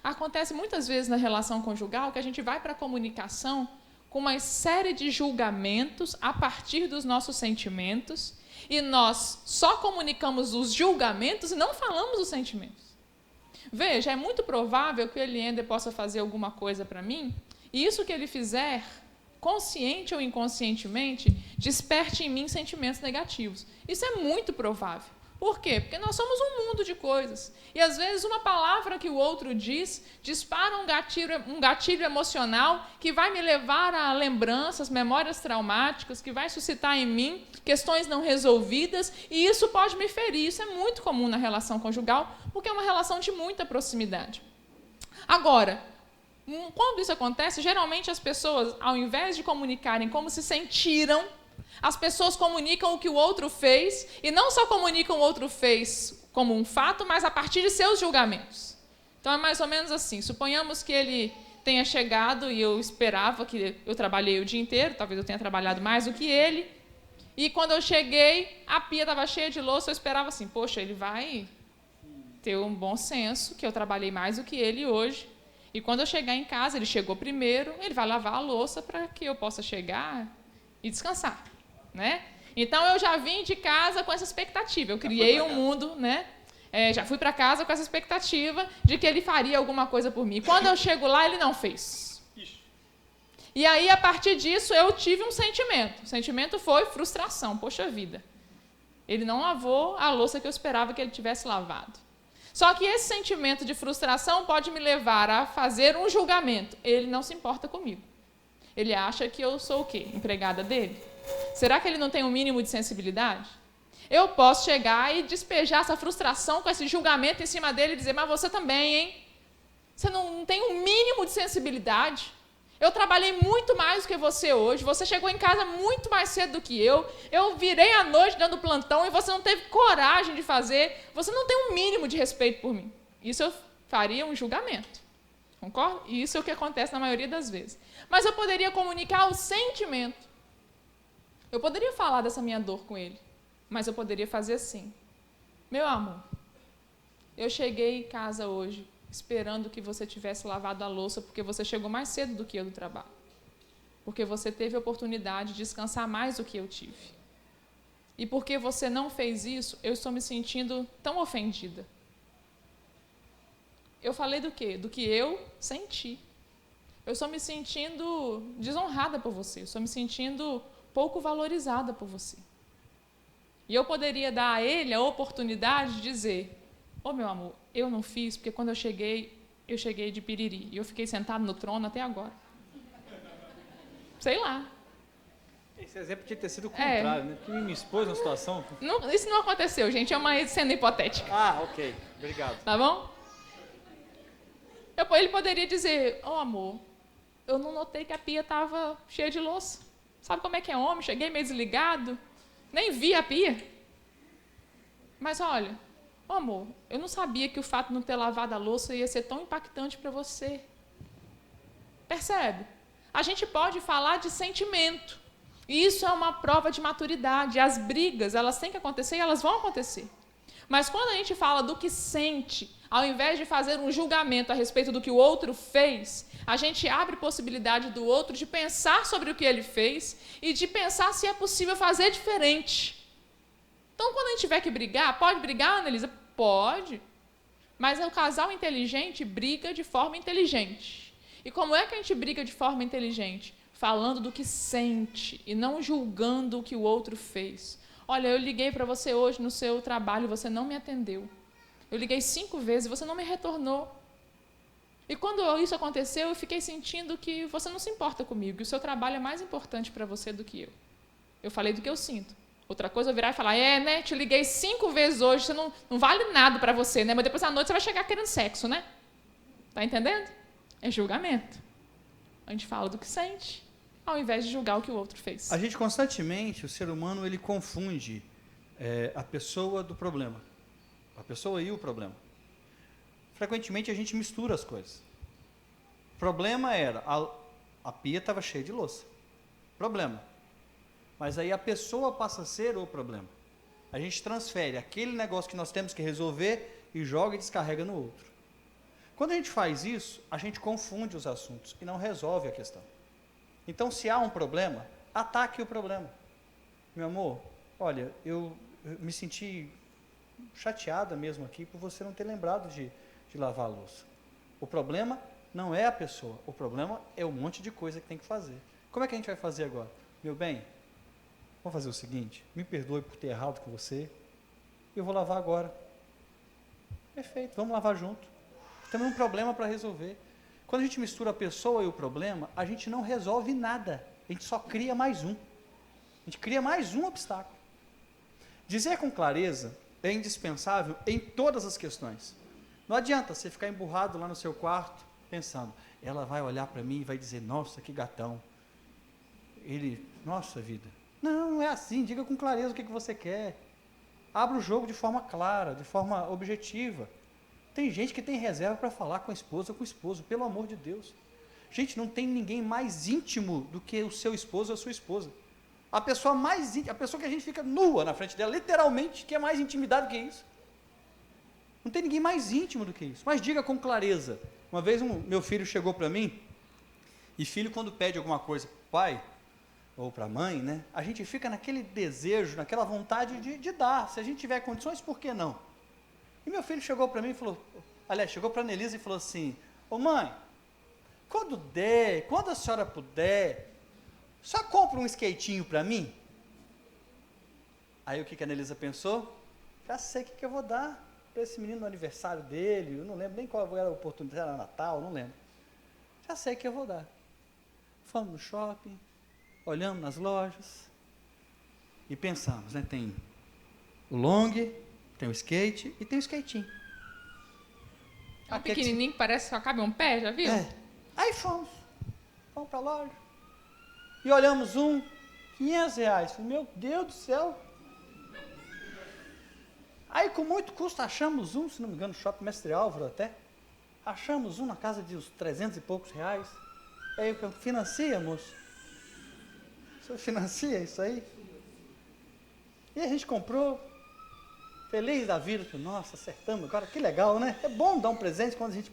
Acontece muitas vezes na relação conjugal que a gente vai para a comunicação com uma série de julgamentos a partir dos nossos sentimentos e nós só comunicamos os julgamentos e não falamos os sentimentos. Veja, é muito provável que o Eliender possa fazer alguma coisa para mim e isso que ele fizer, consciente ou inconscientemente, desperte em mim sentimentos negativos. Isso é muito provável. Por quê? Porque nós somos um mundo de coisas. E às vezes uma palavra que o outro diz dispara um gatilho emocional que vai me levar a lembranças, memórias traumáticas, que vai suscitar em mim questões não resolvidas, e isso pode me ferir. Isso é muito comum na relação conjugal, porque é uma relação de muita proximidade. Agora, quando isso acontece, geralmente as pessoas, ao invés de comunicarem como se sentiram, as pessoas comunicam o que o outro fez, e não só comunicam o outro fez como um fato, mas a partir de seus julgamentos. Então é mais ou menos assim, suponhamos que ele tenha chegado e eu esperava que eu trabalhei o dia inteiro, talvez eu tenha trabalhado mais do que ele, e quando eu cheguei, a pia estava cheia de louça, eu esperava assim, poxa, ele vai ter um bom senso, que eu trabalhei mais do que ele hoje, e quando eu chegar em casa, ele chegou primeiro, ele vai lavar a louça para que eu possa chegar e descansar, né? Então eu já vim de casa com essa expectativa, eu criei um mundo, né? Já fui para casa com essa expectativa de que ele faria alguma coisa por mim. Quando eu chego lá, ele não fez. E aí, a partir disso, eu tive um sentimento. O sentimento foi frustração. Poxa vida, ele não lavou a louça que eu esperava que ele tivesse lavado. Só que esse sentimento de frustração pode me levar a fazer um julgamento. Ele não se importa comigo. Ele acha que eu sou o quê? Empregada dele? Será que ele não tem um mínimo de sensibilidade? Eu posso chegar e despejar essa frustração com esse julgamento em cima dele e dizer, mas você também, hein? Você não tem um mínimo de sensibilidade? Eu trabalhei muito mais do que você hoje, você chegou em casa muito mais cedo do que eu virei à noite dando plantão e você não teve coragem de fazer, você não tem um mínimo de respeito por mim. Isso eu faria um julgamento, concorda? E isso é o que acontece na maioria das vezes. Mas eu poderia comunicar o sentimento. Eu poderia falar dessa minha dor com ele, mas eu poderia fazer assim, meu amor, eu cheguei em casa hoje, esperando que você tivesse lavado a louça, porque você chegou mais cedo do que eu do trabalho. Porque você teve a oportunidade de descansar mais do que eu tive. E porque você não fez isso, eu estou me sentindo tão ofendida. Eu falei do quê? Do que eu senti. Eu estou me sentindo desonrada por você. Eu estou me sentindo pouco valorizada por você. E eu poderia dar a ele a oportunidade de dizer, meu amor, eu não fiz, porque quando eu cheguei de piriri. E eu fiquei sentado no trono até agora. Sei lá. Esse exemplo tinha que ter sido o contrário, né? Porque me expôs na situação. Não, isso não aconteceu, gente. É uma cena hipotética. Ok. Obrigado. Tá bom? Ele poderia dizer, amor, eu não notei que a pia estava cheia de louça. Sabe como é que é homem? Cheguei meio desligado. Nem vi a pia. Mas olha, amor, eu não sabia que o fato de não ter lavado a louça ia ser tão impactante para você. Percebe? A gente pode falar de sentimento. E isso é uma prova de maturidade. As brigas, elas têm que acontecer e elas vão acontecer. Mas quando a gente fala do que sente, ao invés de fazer um julgamento a respeito do que o outro fez, a gente abre possibilidade do outro de pensar sobre o que ele fez e de pensar se é possível fazer diferente. Então, quando a gente tiver que brigar, pode brigar, Annelisa? Pode. Mas o casal inteligente briga de forma inteligente. E como é que a gente briga de forma inteligente? Falando do que sente e não julgando o que o outro fez. Olha, eu liguei para você hoje no seu trabalho e você não me atendeu. Eu liguei 5 vezes e você não me retornou. E quando isso aconteceu, eu fiquei sentindo que você não se importa comigo, que o seu trabalho é mais importante para você do que eu. Eu falei do que eu sinto. Outra coisa é eu virar e falar, né, te liguei 5 vezes hoje, você não vale nada para você, né? Mas depois à noite você vai chegar querendo sexo, né? Tá entendendo? É julgamento. A gente fala do que sente, ao invés de julgar o que o outro fez. A gente constantemente, o ser humano, ele confunde a pessoa do problema. A pessoa e o problema. Frequentemente a gente mistura as coisas. O problema era, a pia estava cheia de louça. Problema. Mas aí a pessoa passa a ser o problema. A gente transfere aquele negócio que nós temos que resolver e joga e descarrega no outro. Quando a gente faz isso, a gente confunde os assuntos e não resolve a questão. Então, se há um problema, ataque o problema. Meu amor, olha, eu me senti chateada mesmo aqui por você não ter lembrado de lavar a louça. O problema não é a pessoa, o problema é um monte de coisa que tem que fazer. Como é que a gente vai fazer agora? Meu bem, vamos fazer o seguinte, me perdoe por ter errado com você, e eu vou lavar agora. Perfeito, vamos lavar junto. Temos um problema para resolver. Quando a gente mistura a pessoa e o problema, a gente não resolve nada. A gente só cria mais um. A gente cria mais um obstáculo. Dizer com clareza é indispensável em todas as questões. Não adianta você ficar emburrado lá no seu quarto, pensando, ela vai olhar para mim e vai dizer, nossa, que gatão. Ele, nossa vida. Não é assim, diga com clareza o que você quer. Abra o jogo de forma clara, de forma objetiva. Tem gente que tem reserva para falar com a esposa ou com o esposo, pelo amor de Deus. Gente, não tem ninguém mais íntimo do que o seu esposo ou a sua esposa. A pessoa mais íntima, a pessoa que a gente fica nua na frente dela, literalmente, que é mais intimidade que isso. Não tem ninguém mais íntimo do que isso. Mas diga com clareza. Uma vez meu filho chegou para mim, e filho quando pede alguma coisa para o pai, ou para a mãe, né? A gente fica naquele desejo, naquela vontade de dar. Se a gente tiver condições, por que não? E meu filho chegou para mim e falou, aliás, chegou para a Nelisa e falou assim, ô mãe, quando der, quando a senhora puder, só compra um skatinho para mim? Aí o que a Nelisa pensou? Já sei o que eu vou dar para esse menino no aniversário dele, eu não lembro nem qual era a oportunidade, era Natal, não lembro. Já sei o que eu vou dar. Fomos no shopping, olhamos nas lojas e pensamos, né? Tem o long, tem o skate e tem o skatinho. É um pequenininho que parece que só cabe um pé, já viu? É. Aí fomos para a loja e olhamos um, R$500. Falei, meu Deus do céu. Aí com muito custo achamos um, se não me engano, no Shopping Mestre Álvaro até. Achamos um na casa de uns 300 e poucos reais. Aí eu financia, moço? O senhor financia isso aí? E a gente comprou, feliz da vida, nossa, acertamos agora, que legal, né? É bom dar um presente quando a gente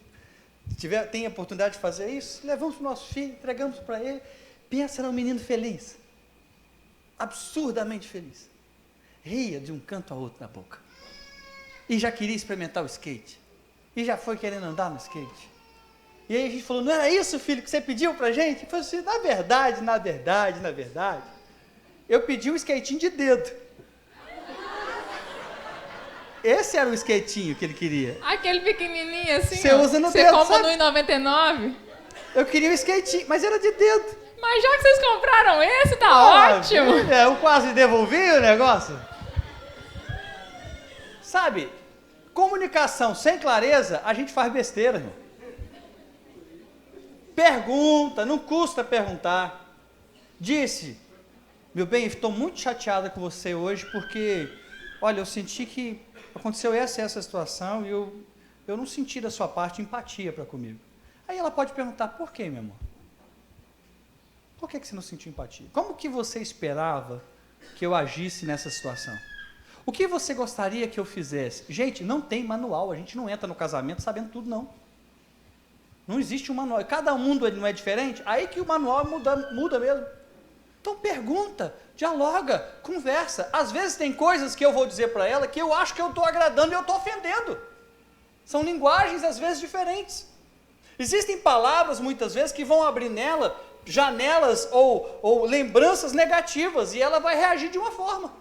tem a oportunidade de fazer isso. Levamos para o nosso filho, entregamos para ele. Pensa num menino feliz, absurdamente feliz. Ria de um canto a outro na boca. E já queria experimentar o skate. E já foi querendo andar no skate. E aí a gente falou, não era isso, filho, que você pediu pra gente? Eu falei assim, na verdade, eu pedi um skatinho de dedo. Esse era o skatinho que ele queria. Aquele pequenininho assim, você usa no dedo, você compra sabe? no R$1,99. Eu queria um skatinho, mas era de dedo. Mas já que vocês compraram esse, tá ótimo. Eu quase devolvi o negócio. Sabe, comunicação sem clareza, a gente faz besteira, irmão. Pergunta, não custa perguntar. Disse, meu bem, estou muito chateada com você hoje porque, olha, eu senti que aconteceu essa situação e eu não senti da sua parte empatia para comigo. Aí ela pode perguntar, por quê, meu amor? Por que você não sentiu empatia? Como que você esperava que eu agisse nessa situação? O que você gostaria que eu fizesse? Gente, não tem manual, a gente não entra no casamento sabendo tudo, não. Não existe um manual, cada mundo não é diferente, aí que o manual muda mesmo. Então pergunta, dialoga, conversa. Às vezes tem coisas que eu vou dizer para ela que eu acho que eu estou agradando e eu estou ofendendo. São linguagens às vezes diferentes. Existem palavras muitas vezes que vão abrir nela janelas ou lembranças negativas e ela vai reagir de uma forma.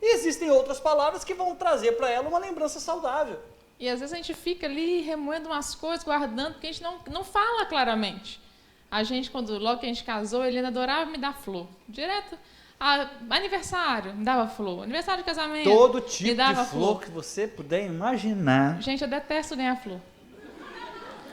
E existem outras palavras que vão trazer para ela uma lembrança saudável. E às vezes a gente fica ali remoendo umas coisas, guardando, porque a gente não fala claramente. A gente, logo que a gente casou, ele ainda adorava me dar flor. Direto. Aniversário, me dava flor. Aniversário de casamento, todo tipo me dava de flor que você puder imaginar. Gente, eu detesto ganhar flor.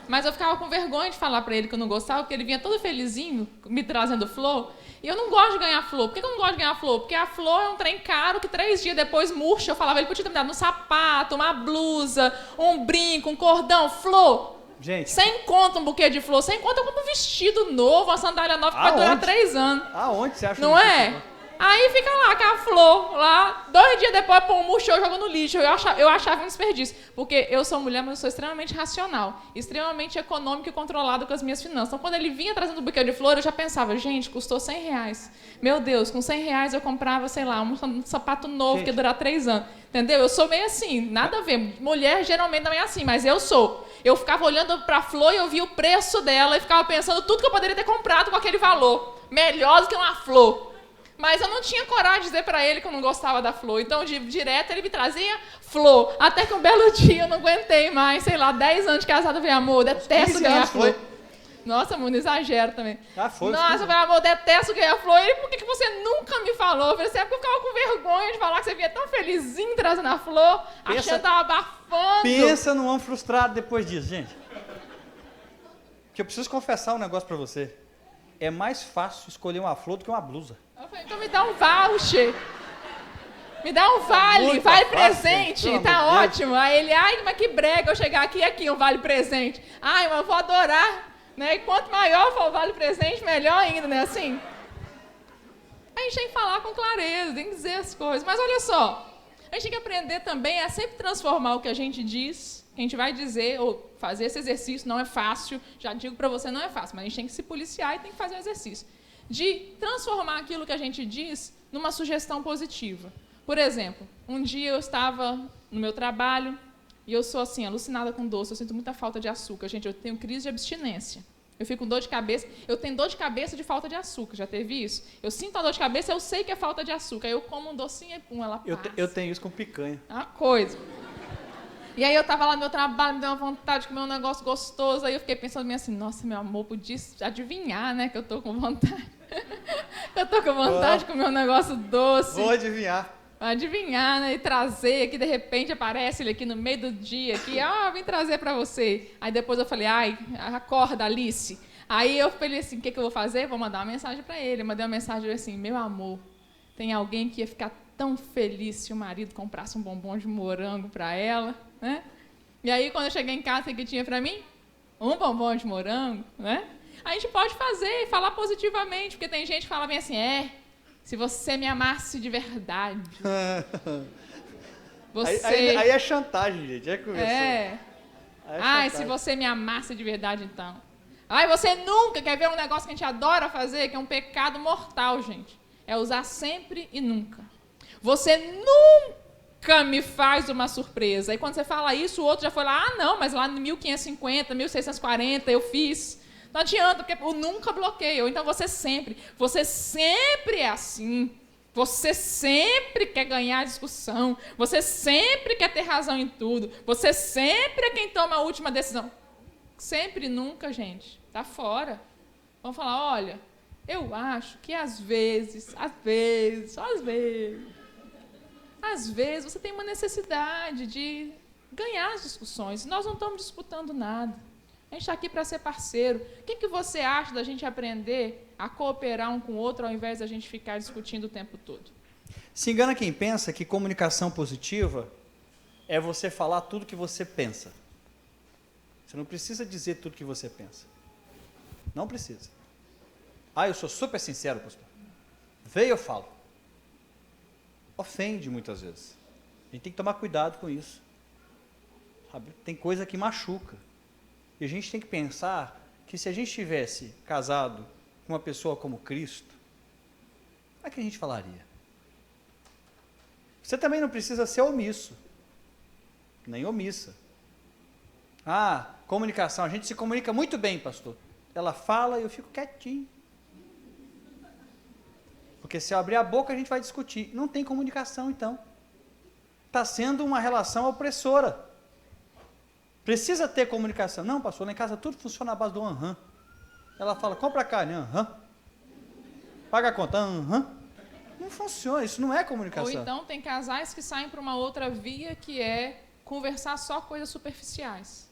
Mas eu ficava com vergonha de falar para ele que eu não gostava, porque ele vinha todo felizinho, me trazendo flor. E eu não gosto de ganhar flor. Por que eu não gosto de ganhar flor? Porque a flor é um trem caro que 3 dias depois murcha. Eu falava, ele podia ter me dado um sapato, uma blusa, um brinco, um cordão, flor. Gente. Sem conta um buquê de flor, sem conta eu compro um vestido novo, uma sandália nova que vai durar 3 anos. Aonde você acha? Não é? Aí fica lá com a flor, lá, 2 dias depois, pô, murchou, jogou no lixo. Eu achava um desperdício. Porque eu sou mulher, mas eu sou extremamente racional, extremamente econômica e controlada com as minhas finanças. Então, quando ele vinha trazendo um buquê de flor, eu já pensava, gente, custou R$100. Meu Deus, com R$100 eu comprava, sei lá, um sapato novo, gente, que ia durar 3 anos. Entendeu? Eu sou meio assim, nada a ver. Mulher geralmente não é assim, mas eu sou. Eu ficava olhando para a flor e eu via o preço dela e ficava pensando tudo que eu poderia ter comprado com aquele valor. Melhor do que uma flor. Mas eu não tinha coragem de dizer pra ele que eu não gostava da flor. Então, direto, ele me trazia flor. Até que um belo dia eu não aguentei mais, sei lá, 10 anos de casado, eu falei, amor, detesto ganhar flor. Nossa, amor, não exagero também. Foi. Nossa, eu falei, amor, detesto ganhar flor. Ele, por que você nunca me falou? Eu falei assim, porque eu ficava com vergonha de falar que você vinha tão felizinho trazendo a flor, achando que eu tava abafando. Pensa num homem frustrado depois disso, gente. Porque eu preciso confessar um negócio pra você. É mais fácil escolher uma flor do que uma blusa. Eu falei, então me dá um voucher. Me dá um vale presente, gente, tá ótimo. Aí ele, ai, mas que brega eu chegar aqui um vale presente. Ai, mas eu vou adorar. Né? E quanto maior for o vale presente, melhor ainda, né? Assim, a gente tem que falar com clareza, tem que dizer as coisas. Mas olha só, a gente tem que aprender também a sempre transformar o que a gente diz, que a gente vai dizer, ou fazer esse exercício não é fácil, já digo para você, não é fácil, mas a gente tem que se policiar e tem que fazer o exercício. De transformar aquilo que a gente diz numa sugestão positiva. Por exemplo, um dia eu estava no meu trabalho, e eu sou assim, alucinada com doce, eu sinto muita falta de açúcar. Gente, eu tenho crise de abstinência. Eu fico com dor de cabeça, eu tenho dor de cabeça de falta de açúcar, já teve isso? Eu sinto a dor de cabeça, eu sei que é falta de açúcar. Aí eu como um docinho e pum, ela passa. Eu tenho isso com picanha. É uma coisa. E aí eu estava lá no meu trabalho, me deu uma vontade de comer um negócio gostoso, aí eu fiquei pensando assim, nossa, meu amor, podia adivinhar, né, que eu estou com vontade. Eu estou com vontade de comer um negócio doce. Vou adivinhar. Adivinhar, né? E trazer aqui, de repente aparece ele aqui no meio do dia, aqui, vim trazer para você. Aí depois eu falei, ai, acorda, Alice. Aí eu falei assim, o que eu vou fazer? Vou mandar uma mensagem para ele. Eu mandei uma mensagem assim, meu amor, tem alguém que ia ficar tão feliz se o marido comprasse um bombom de morango para ela, né? E aí quando eu cheguei em casa, o que tinha para mim? Um bombom de morango, né? A gente pode fazer, falar positivamente, porque tem gente que fala bem assim, se você me amasse de verdade. Você... Aí é chantagem, gente. É conversa. Se você me amasse de verdade, então. Ai, você nunca quer ver um negócio que a gente adora fazer, que é um pecado mortal, gente. É usar sempre e nunca. Você nunca me faz uma surpresa. Aí quando você fala isso, o outro já foi lá, não, mas lá em 1550, 1640 eu fiz. Não adianta, porque o nunca bloqueia. Ou então você sempre é assim. Você sempre quer ganhar a discussão. Você sempre quer ter razão em tudo. Você sempre é quem toma a última decisão. Sempre, nunca, gente. Tá fora. Vamos falar, olha, eu acho que às vezes, só às vezes você tem uma necessidade de ganhar as discussões. Nós não estamos disputando nada. A gente está aqui para ser parceiro. O que você acha da gente aprender a cooperar um com o outro ao invés da gente ficar discutindo o tempo todo? Se engana quem pensa que comunicação positiva é você falar tudo que você pensa. Você não precisa dizer tudo que você pensa. Não precisa. Eu sou super sincero, pastor. Veio, eu falo. Ofende muitas vezes. A gente tem que tomar cuidado com isso. Sabe? Tem coisa que machuca. E a gente tem que pensar que se a gente tivesse casado com uma pessoa como Cristo, como é que a gente falaria? Você também não precisa ser omisso, nem omissa. Comunicação, a gente se comunica muito bem, pastor. Ela fala e eu fico quietinho. Porque se eu abrir a boca a gente vai discutir. Não tem comunicação então. Está sendo uma relação opressora. Precisa ter comunicação. Não, pastor, lá em casa tudo funciona à base do aham. Ela fala, compra a carne, aham. Paga a conta, aham. Não funciona, isso não é comunicação. Ou então tem casais que saem para uma outra via que é conversar só coisas superficiais.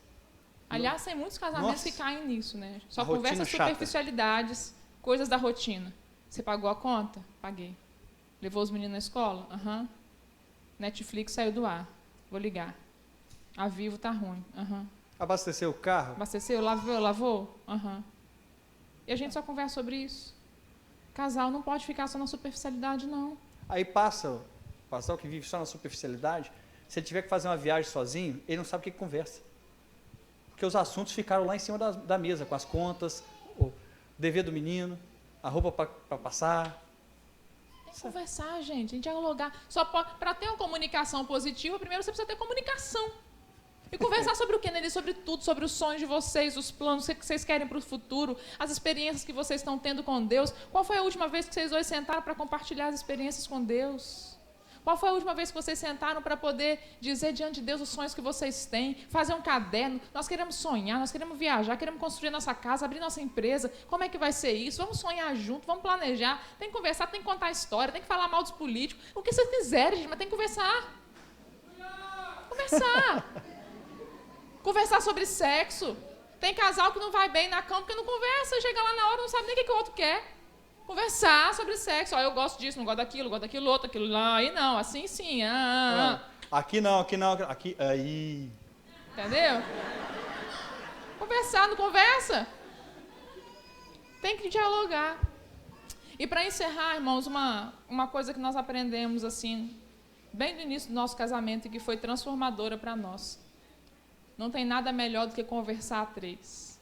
Aliás, tem muitos casamentos que caem nisso, né? Só conversa superficialidades, coisas da rotina. Você pagou a conta? Paguei. Levou os meninos na escola? Aham. Netflix saiu do ar. Vou ligar. A Vivo tá ruim. Abasteceu o carro? Abasteceu? Lavou? E a gente só conversa sobre isso. Casal não pode ficar só na superficialidade, não. Aí passa o casal que vive só na superficialidade, se ele tiver que fazer uma viagem sozinho, ele não sabe o que conversa. Porque os assuntos ficaram lá em cima da mesa, com as contas, o dever do menino, a roupa para passar. Tem que conversar, gente, a gente dialogar. Só para ter uma comunicação positiva, primeiro você precisa ter comunicação. E conversar sobre o que, Nelly? Sobre tudo, sobre os sonhos de vocês, os planos que vocês querem para o futuro, as experiências que vocês estão tendo com Deus. Qual foi a última vez que vocês dois sentaram para compartilhar as experiências com Deus? Qual foi a última vez que vocês sentaram para poder dizer diante de Deus os sonhos que vocês têm? Fazer um caderno. Nós queremos sonhar, nós queremos viajar, queremos construir nossa casa, abrir nossa empresa. Como é que vai ser isso? Vamos sonhar junto, vamos planejar. Tem que conversar, tem que contar a história, tem que falar mal dos políticos. O que vocês quiserem, gente, mas tem que conversar. Conversar sobre sexo. Tem casal que não vai bem na cama porque não conversa, chega lá na hora não sabe nem o que o outro quer. Conversar sobre sexo. Eu gosto disso, não gosto daquilo outro, aquilo lá. Aí não, assim sim. Aqui não, aqui, aí. Entendeu? Conversar, não conversa. Tem que dialogar. E para encerrar, irmãos, uma coisa que nós aprendemos assim, bem no início do nosso casamento e que foi transformadora para nós. Não tem nada melhor do que conversar a três,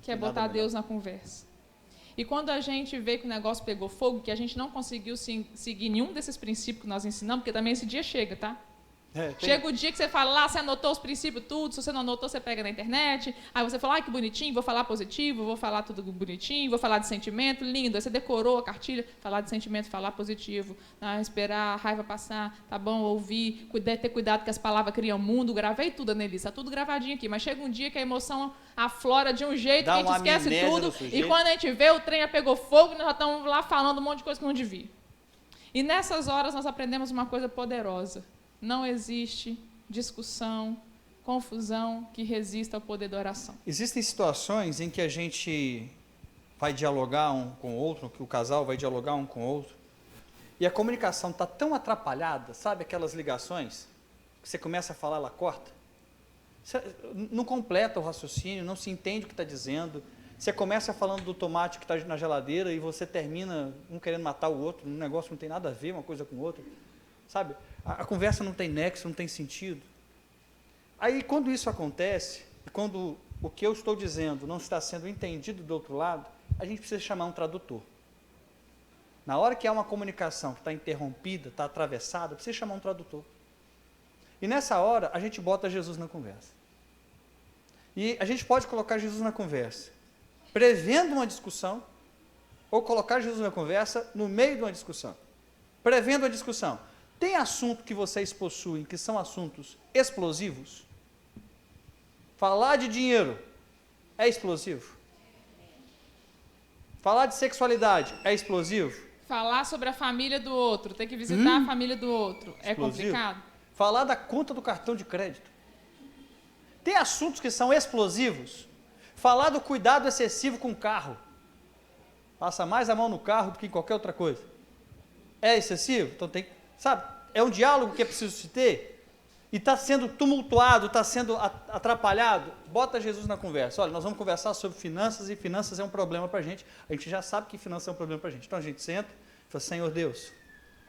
que é botar Deus na conversa. E quando a gente vê que o negócio pegou fogo, que a gente não conseguiu seguir nenhum desses princípios que nós ensinamos, porque também esse dia chega, tá? Chega o dia que você fala lá, você anotou os princípios tudo, se você não anotou, você pega na internet, aí você fala, que bonitinho, vou falar positivo, vou falar tudo bonitinho, vou falar de sentimento, lindo, aí você decorou a cartilha, falar de sentimento, falar positivo, esperar a raiva passar, tá bom, ouvir, ter cuidado que as palavras criam mundo, gravei tudo, Annelise, tá tudo gravadinho aqui, mas chega um dia que a emoção aflora de um jeito que a gente esquece tudo, e quando a gente vê, o trem já pegou fogo, nós já estamos lá falando um monte de coisa que não devia. E nessas horas nós aprendemos uma coisa poderosa. Não existe discussão, confusão que resista ao poder da oração. Existem situações em que a gente vai dialogar um com o outro, que o casal vai dialogar um com o outro, e a comunicação está tão atrapalhada, sabe aquelas ligações, que você começa a falar, ela corta? Você não completa o raciocínio, não se entende o que está dizendo, você começa falando do tomate que está na geladeira e você termina um querendo matar o outro, um negócio não tem nada a ver uma coisa com outra, sabe? A conversa não tem nexo, não tem sentido. Aí, quando isso acontece, quando o que eu estou dizendo não está sendo entendido do outro lado, a gente precisa chamar um tradutor. Na hora que há uma comunicação que está interrompida, está atravessada, precisa chamar um tradutor. E nessa hora, a gente bota Jesus na conversa. E a gente pode colocar Jesus na conversa, prevendo uma discussão, ou colocar Jesus na conversa no meio de uma discussão. Prevendo a discussão. Tem assunto que vocês possuem que são assuntos explosivos? Falar de dinheiro é explosivo? Falar de sexualidade é explosivo? Falar sobre a família do outro, ter que visitar a família do outro, é complicado? Falar da conta do cartão de crédito. Tem assuntos que são explosivos? Falar do cuidado excessivo com o carro. Passa mais a mão no carro do que em qualquer outra coisa. É excessivo? Então tem, sabe, é um diálogo que é preciso se ter, e está sendo tumultuado, está sendo atrapalhado, bota Jesus na conversa. Olha, nós vamos conversar sobre finanças, e finanças é um problema para a gente já sabe que finanças é um problema para a gente. Então a gente senta e fala, Senhor Deus,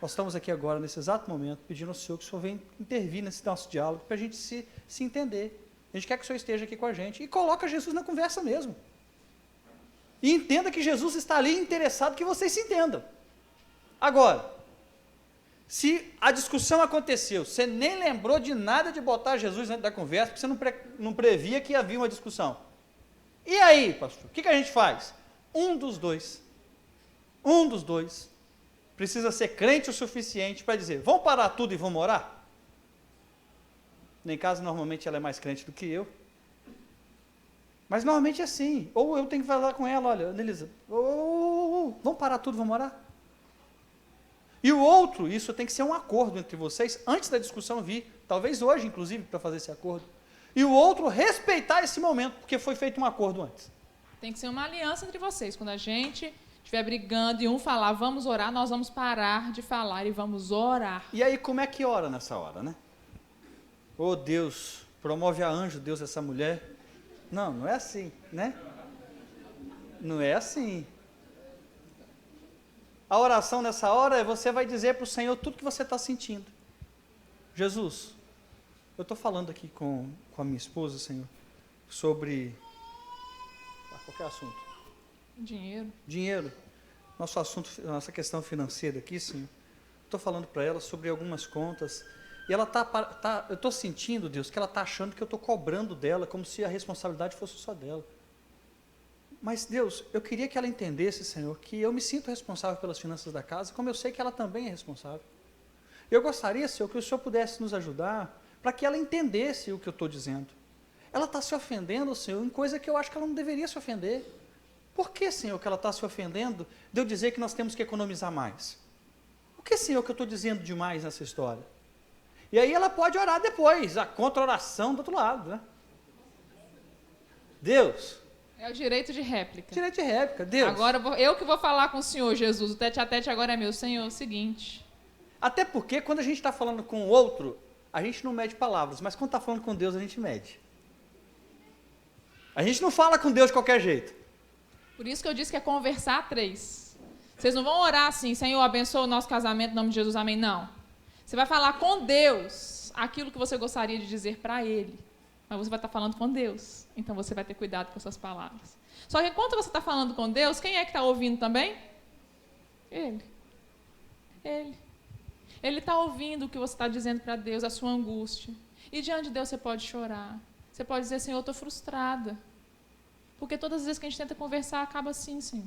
nós estamos aqui agora, nesse exato momento, pedindo ao Senhor que o Senhor venha intervir nesse nosso diálogo, para a gente se entender. A gente quer que o Senhor esteja aqui com a gente, e coloca Jesus na conversa mesmo. E entenda que Jesus está ali interessado que vocês se entendam. Agora, se a discussão aconteceu, você nem lembrou de nada de botar Jesus dentro da conversa, porque você não previa que havia uma discussão. E aí, pastor, o que a gente faz? Um dos dois precisa ser crente o suficiente para dizer, vamos parar tudo e vamos orar? Nem caso, normalmente ela é mais crente do que eu. Mas normalmente é assim. Ou eu tenho que falar com ela, olha, Annelise, vamos parar tudo, vamos orar? E o outro, isso tem que ser um acordo entre vocês, antes da discussão vir, talvez hoje, inclusive, para fazer esse acordo. E o outro respeitar esse momento, porque foi feito um acordo antes. Tem que ser uma aliança entre vocês. Quando a gente estiver brigando e um falar, vamos orar, nós vamos parar de falar e vamos orar. E aí, como é que ora nessa hora, né? Oh, Deus, promove a anjo, Deus, essa mulher. Não é assim, né? Não é assim. A oração nessa hora, você vai dizer para o Senhor tudo que você está sentindo. Jesus, eu estou falando aqui com a minha esposa, Senhor, sobre qualquer assunto. Dinheiro. Nosso assunto, nossa questão financeira aqui, Senhor. Estou falando para ela sobre algumas contas E ela eu estou sentindo, Deus, que ela está achando que eu estou cobrando dela, como se a responsabilidade fosse só dela. Mas, Deus, eu queria que ela entendesse, Senhor, que eu me sinto responsável pelas finanças da casa, como eu sei que ela também é responsável. Eu gostaria, Senhor, que o Senhor pudesse nos ajudar para que ela entendesse o que eu estou dizendo. Ela está se ofendendo, Senhor, em coisa que eu acho que ela não deveria se ofender. Por que, Senhor, que ela está se ofendendo de eu dizer que nós temos que economizar mais? O que, Senhor, que eu estou dizendo demais nessa história? E aí ela pode orar depois, a contra-oração do outro lado, né? Deus... É o direito de réplica. Direito de réplica, Deus. Agora eu que vou falar com o Senhor, Jesus. O tete a tete agora é meu. Senhor, é o seguinte. Até porque quando a gente está falando com o outro, a gente não mede palavras, mas quando está falando com Deus, a gente mede. A gente não fala com Deus de qualquer jeito. Por isso que eu disse que é conversar a três. Vocês não vão orar assim, Senhor, abençoa o nosso casamento, em nome de Jesus, amém. Não. Você vai falar com Deus aquilo que você gostaria de dizer para Ele. Mas você vai estar falando com Deus. Então você vai ter cuidado com suas palavras. Só que enquanto você está falando com Deus, quem é que está ouvindo também? Ele. Ele. Ele está ouvindo o que você está dizendo para Deus, a sua angústia. E diante de Deus você pode chorar. Você pode dizer, Senhor, eu estou frustrada. Porque todas as vezes que a gente tenta conversar, acaba assim, Senhor.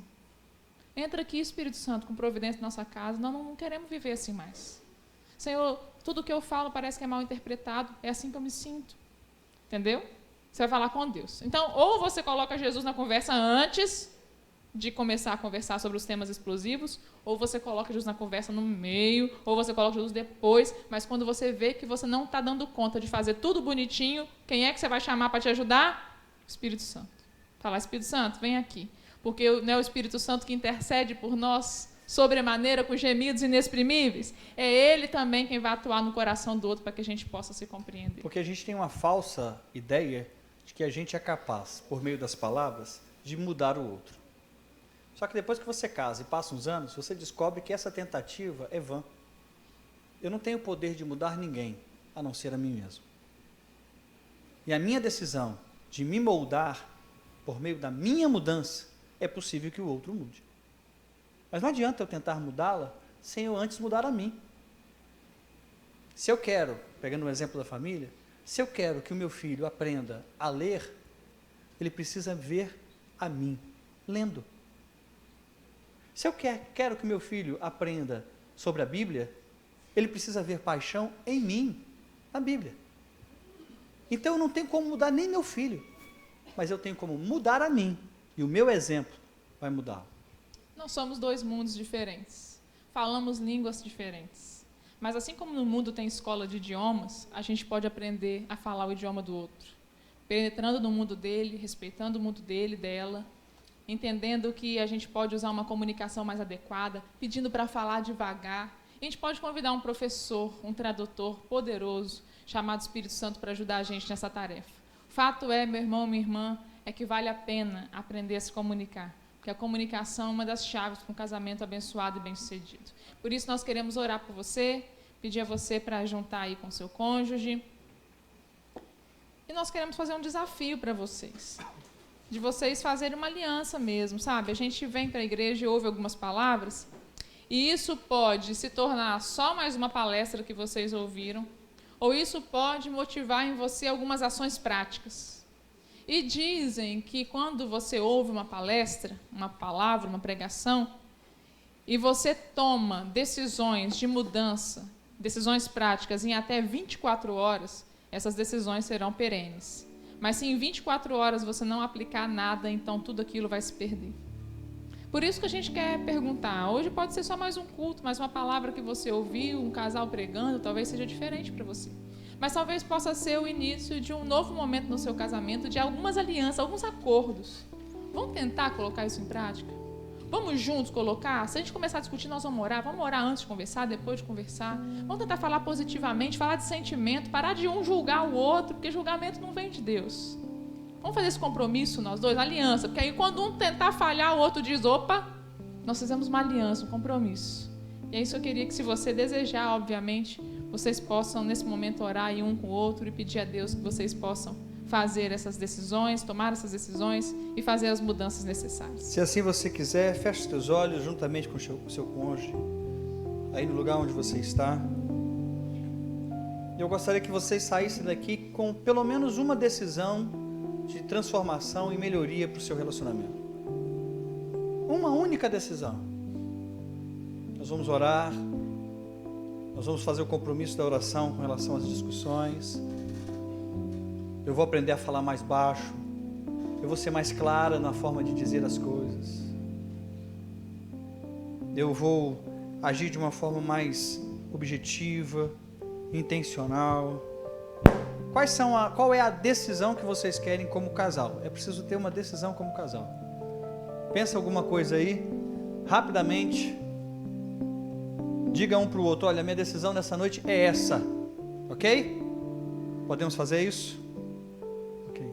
Entra aqui, Espírito Santo, com providência na nossa casa. Nós não queremos viver assim mais. Senhor, tudo que eu falo parece que é mal interpretado. É assim que eu me sinto. Entendeu? Você vai falar com Deus. Então, ou você coloca Jesus na conversa antes de começar a conversar sobre os temas explosivos, ou você coloca Jesus na conversa no meio, ou você coloca Jesus depois, mas quando você vê que você não está dando conta de fazer tudo bonitinho, quem é que você vai chamar para te ajudar? O Espírito Santo. Falar, Espírito Santo, vem aqui. Porque não é o Espírito Santo que intercede por nós sobremaneira com gemidos inexprimíveis, é Ele também quem vai atuar no coração do outro para que a gente possa se compreender. Porque a gente tem uma falsa ideia de que a gente é capaz, por meio das palavras, de mudar o outro. Só que depois que você casa e passa uns anos, você descobre que essa tentativa é vã. Eu não tenho poder de mudar ninguém, a não ser a mim mesmo. E a minha decisão de me moldar, por meio da minha mudança, é possível que o outro mude. Mas não adianta eu tentar mudá-la sem eu antes mudar a mim. Se eu quero, pegando um exemplo da família, se eu quero que o meu filho aprenda a ler, ele precisa ver a mim, lendo. Se eu quero que o meu filho aprenda sobre a Bíblia, ele precisa ver paixão em mim, na Bíblia. Então eu não tenho como mudar nem meu filho, mas eu tenho como mudar a mim, e o meu exemplo vai mudá-lo. Nós somos dois mundos diferentes, falamos línguas diferentes, mas assim como no mundo tem escola de idiomas, a gente pode aprender a falar o idioma do outro, penetrando no mundo dele, respeitando o mundo dele, dela, entendendo que a gente pode usar uma comunicação mais adequada, pedindo para falar devagar. A gente pode convidar um professor, um tradutor poderoso, chamado Espírito Santo, para ajudar a gente nessa tarefa. Fato é, meu irmão, minha irmã, é que vale a pena aprender a se comunicar. Porque a comunicação é uma das chaves para um casamento abençoado e bem-sucedido. Por isso, nós queremos orar por você, pedir a você para juntar aí com seu cônjuge. E nós queremos fazer um desafio para vocês, de vocês fazerem uma aliança mesmo, sabe? A gente vem para a igreja e ouve algumas palavras, e isso pode se tornar só mais uma palestra que vocês ouviram, ou isso pode motivar em você algumas ações práticas. E dizem que quando você ouve uma palestra, uma palavra, uma pregação, e você toma decisões de mudança, decisões práticas em até 24 horas, essas decisões serão perenes. Mas se em 24 horas você não aplicar nada, então tudo aquilo vai se perder. Por isso que a gente quer perguntar, hoje pode ser só mais um culto, mas uma palavra que você ouviu, um casal pregando, talvez seja diferente para você. Mas talvez possa ser o início de um novo momento no seu casamento, de algumas alianças, alguns acordos. Vamos tentar colocar isso em prática? Vamos juntos colocar? Se a gente começar a discutir, nós vamos orar antes de conversar, depois de conversar. Vamos tentar falar positivamente, falar de sentimento, parar de um julgar o outro, porque julgamento não vem de Deus. Vamos fazer esse compromisso nós dois, aliança, porque aí quando um tentar falhar, o outro diz, opa, nós fizemos uma aliança, um compromisso. E é isso que eu queria que, se você desejar, obviamente, vocês possam, nesse momento, orar aí um com o outro e pedir a Deus que vocês possam fazer essas decisões, tomar essas decisões e fazer as mudanças necessárias. Se assim você quiser, feche os seus olhos juntamente com o seu cônjuge, aí no lugar onde você está. Eu gostaria que vocês saíssem daqui com pelo menos uma decisão de transformação e melhoria para o seu relacionamento. Uma única decisão. Nós vamos orar, nós vamos fazer o compromisso da oração com relação às discussões. Eu vou aprender a falar mais baixo, eu vou ser mais clara na forma de dizer as coisas. Eu vou agir de uma forma mais objetiva, intencional. Qual é a decisão que vocês querem como casal? É preciso ter uma decisão como casal. Pensa alguma coisa aí, rapidamente. Diga um para o outro: olha, minha decisão nessa noite é essa, ok? Podemos fazer isso? Ok.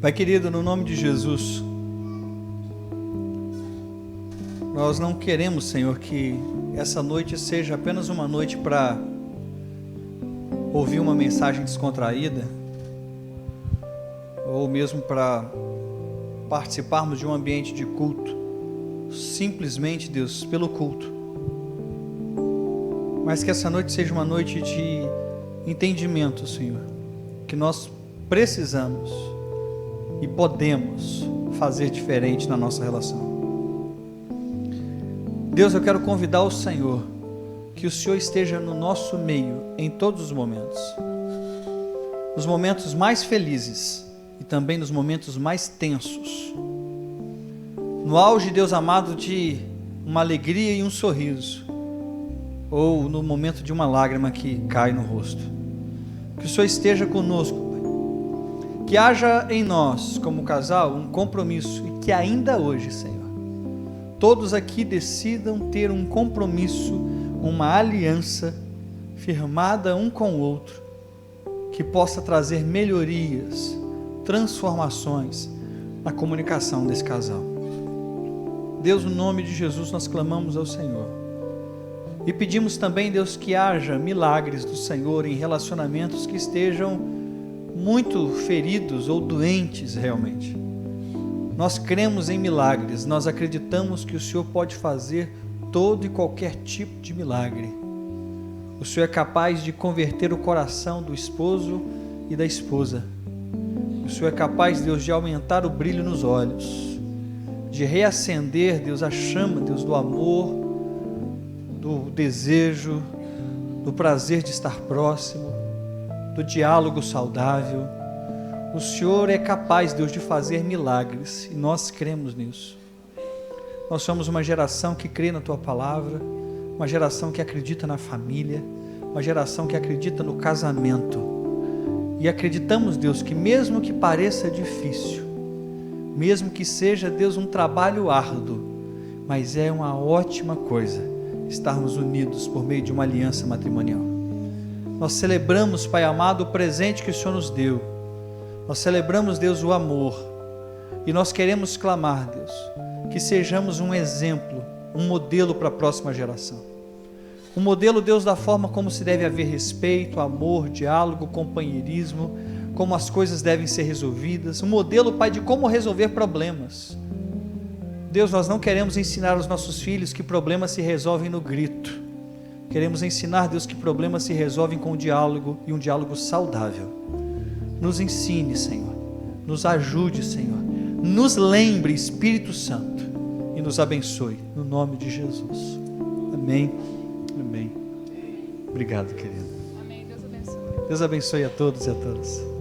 Pai querido, no nome de Jesus, nós não queremos, Senhor, que essa noite seja apenas uma noite para ouvir uma mensagem descontraída, ou mesmo para participarmos de um ambiente de culto, simplesmente, Deus, pelo culto, mas que essa noite seja uma noite de entendimento, Senhor, que nós precisamos e podemos fazer diferente na nossa relação. Deus, eu quero convidar o Senhor, que o Senhor esteja no nosso meio em todos os momentos, nos momentos mais felizes e também nos momentos mais tensos, no auge, Deus amado, de uma alegria e um sorriso, ou no momento de uma lágrima que cai no rosto. Que o Senhor esteja conosco, que haja em nós, como casal, um compromisso, e que ainda hoje, Senhor, todos aqui decidam ter um compromisso, uma aliança firmada um com o outro, que possa trazer melhorias, transformações na comunicação desse casal. Deus, no nome de Jesus, nós clamamos ao Senhor e pedimos também, Deus, que haja milagres do Senhor em relacionamentos que estejam muito feridos ou doentes realmente. Nós cremos em milagres, nós acreditamos que o Senhor pode fazer todo e qualquer tipo de milagre. O Senhor é capaz de converter o coração do esposo e da esposa. O Senhor é capaz, Deus, de aumentar o brilho nos olhos, de reacender, Deus, a chama, Deus, do amor, do desejo, do prazer de estar próximo, do diálogo saudável. O Senhor é capaz, Deus, de fazer milagres, e nós cremos nisso. Nós somos uma geração que crê na Tua Palavra, uma geração que acredita na família, uma geração que acredita no casamento, e acreditamos, Deus, que mesmo que pareça difícil, mesmo que seja, Deus, um trabalho árduo, mas é uma ótima coisa estarmos unidos por meio de uma aliança matrimonial. Nós celebramos, Pai amado, o presente que o Senhor nos deu. Nós celebramos, Deus, o amor. E nós queremos clamar, Deus, que sejamos um exemplo, um modelo para a próxima geração. Um modelo, Deus, da forma como se deve haver respeito, amor, diálogo, companheirismo, como as coisas devem ser resolvidas. Um modelo, Pai, de como resolver problemas. Deus, nós não queremos ensinar aos nossos filhos que problemas se resolvem no grito. Queremos ensinar, Deus, que problemas se resolvem com o diálogo, e um diálogo saudável. Nos ensine, Senhor, nos ajude, Senhor, nos lembre, Espírito Santo, e nos abençoe, no nome de Jesus. Amém, amém. Obrigado, querido. Amém, Deus abençoe. Deus abençoe a todos e a todas.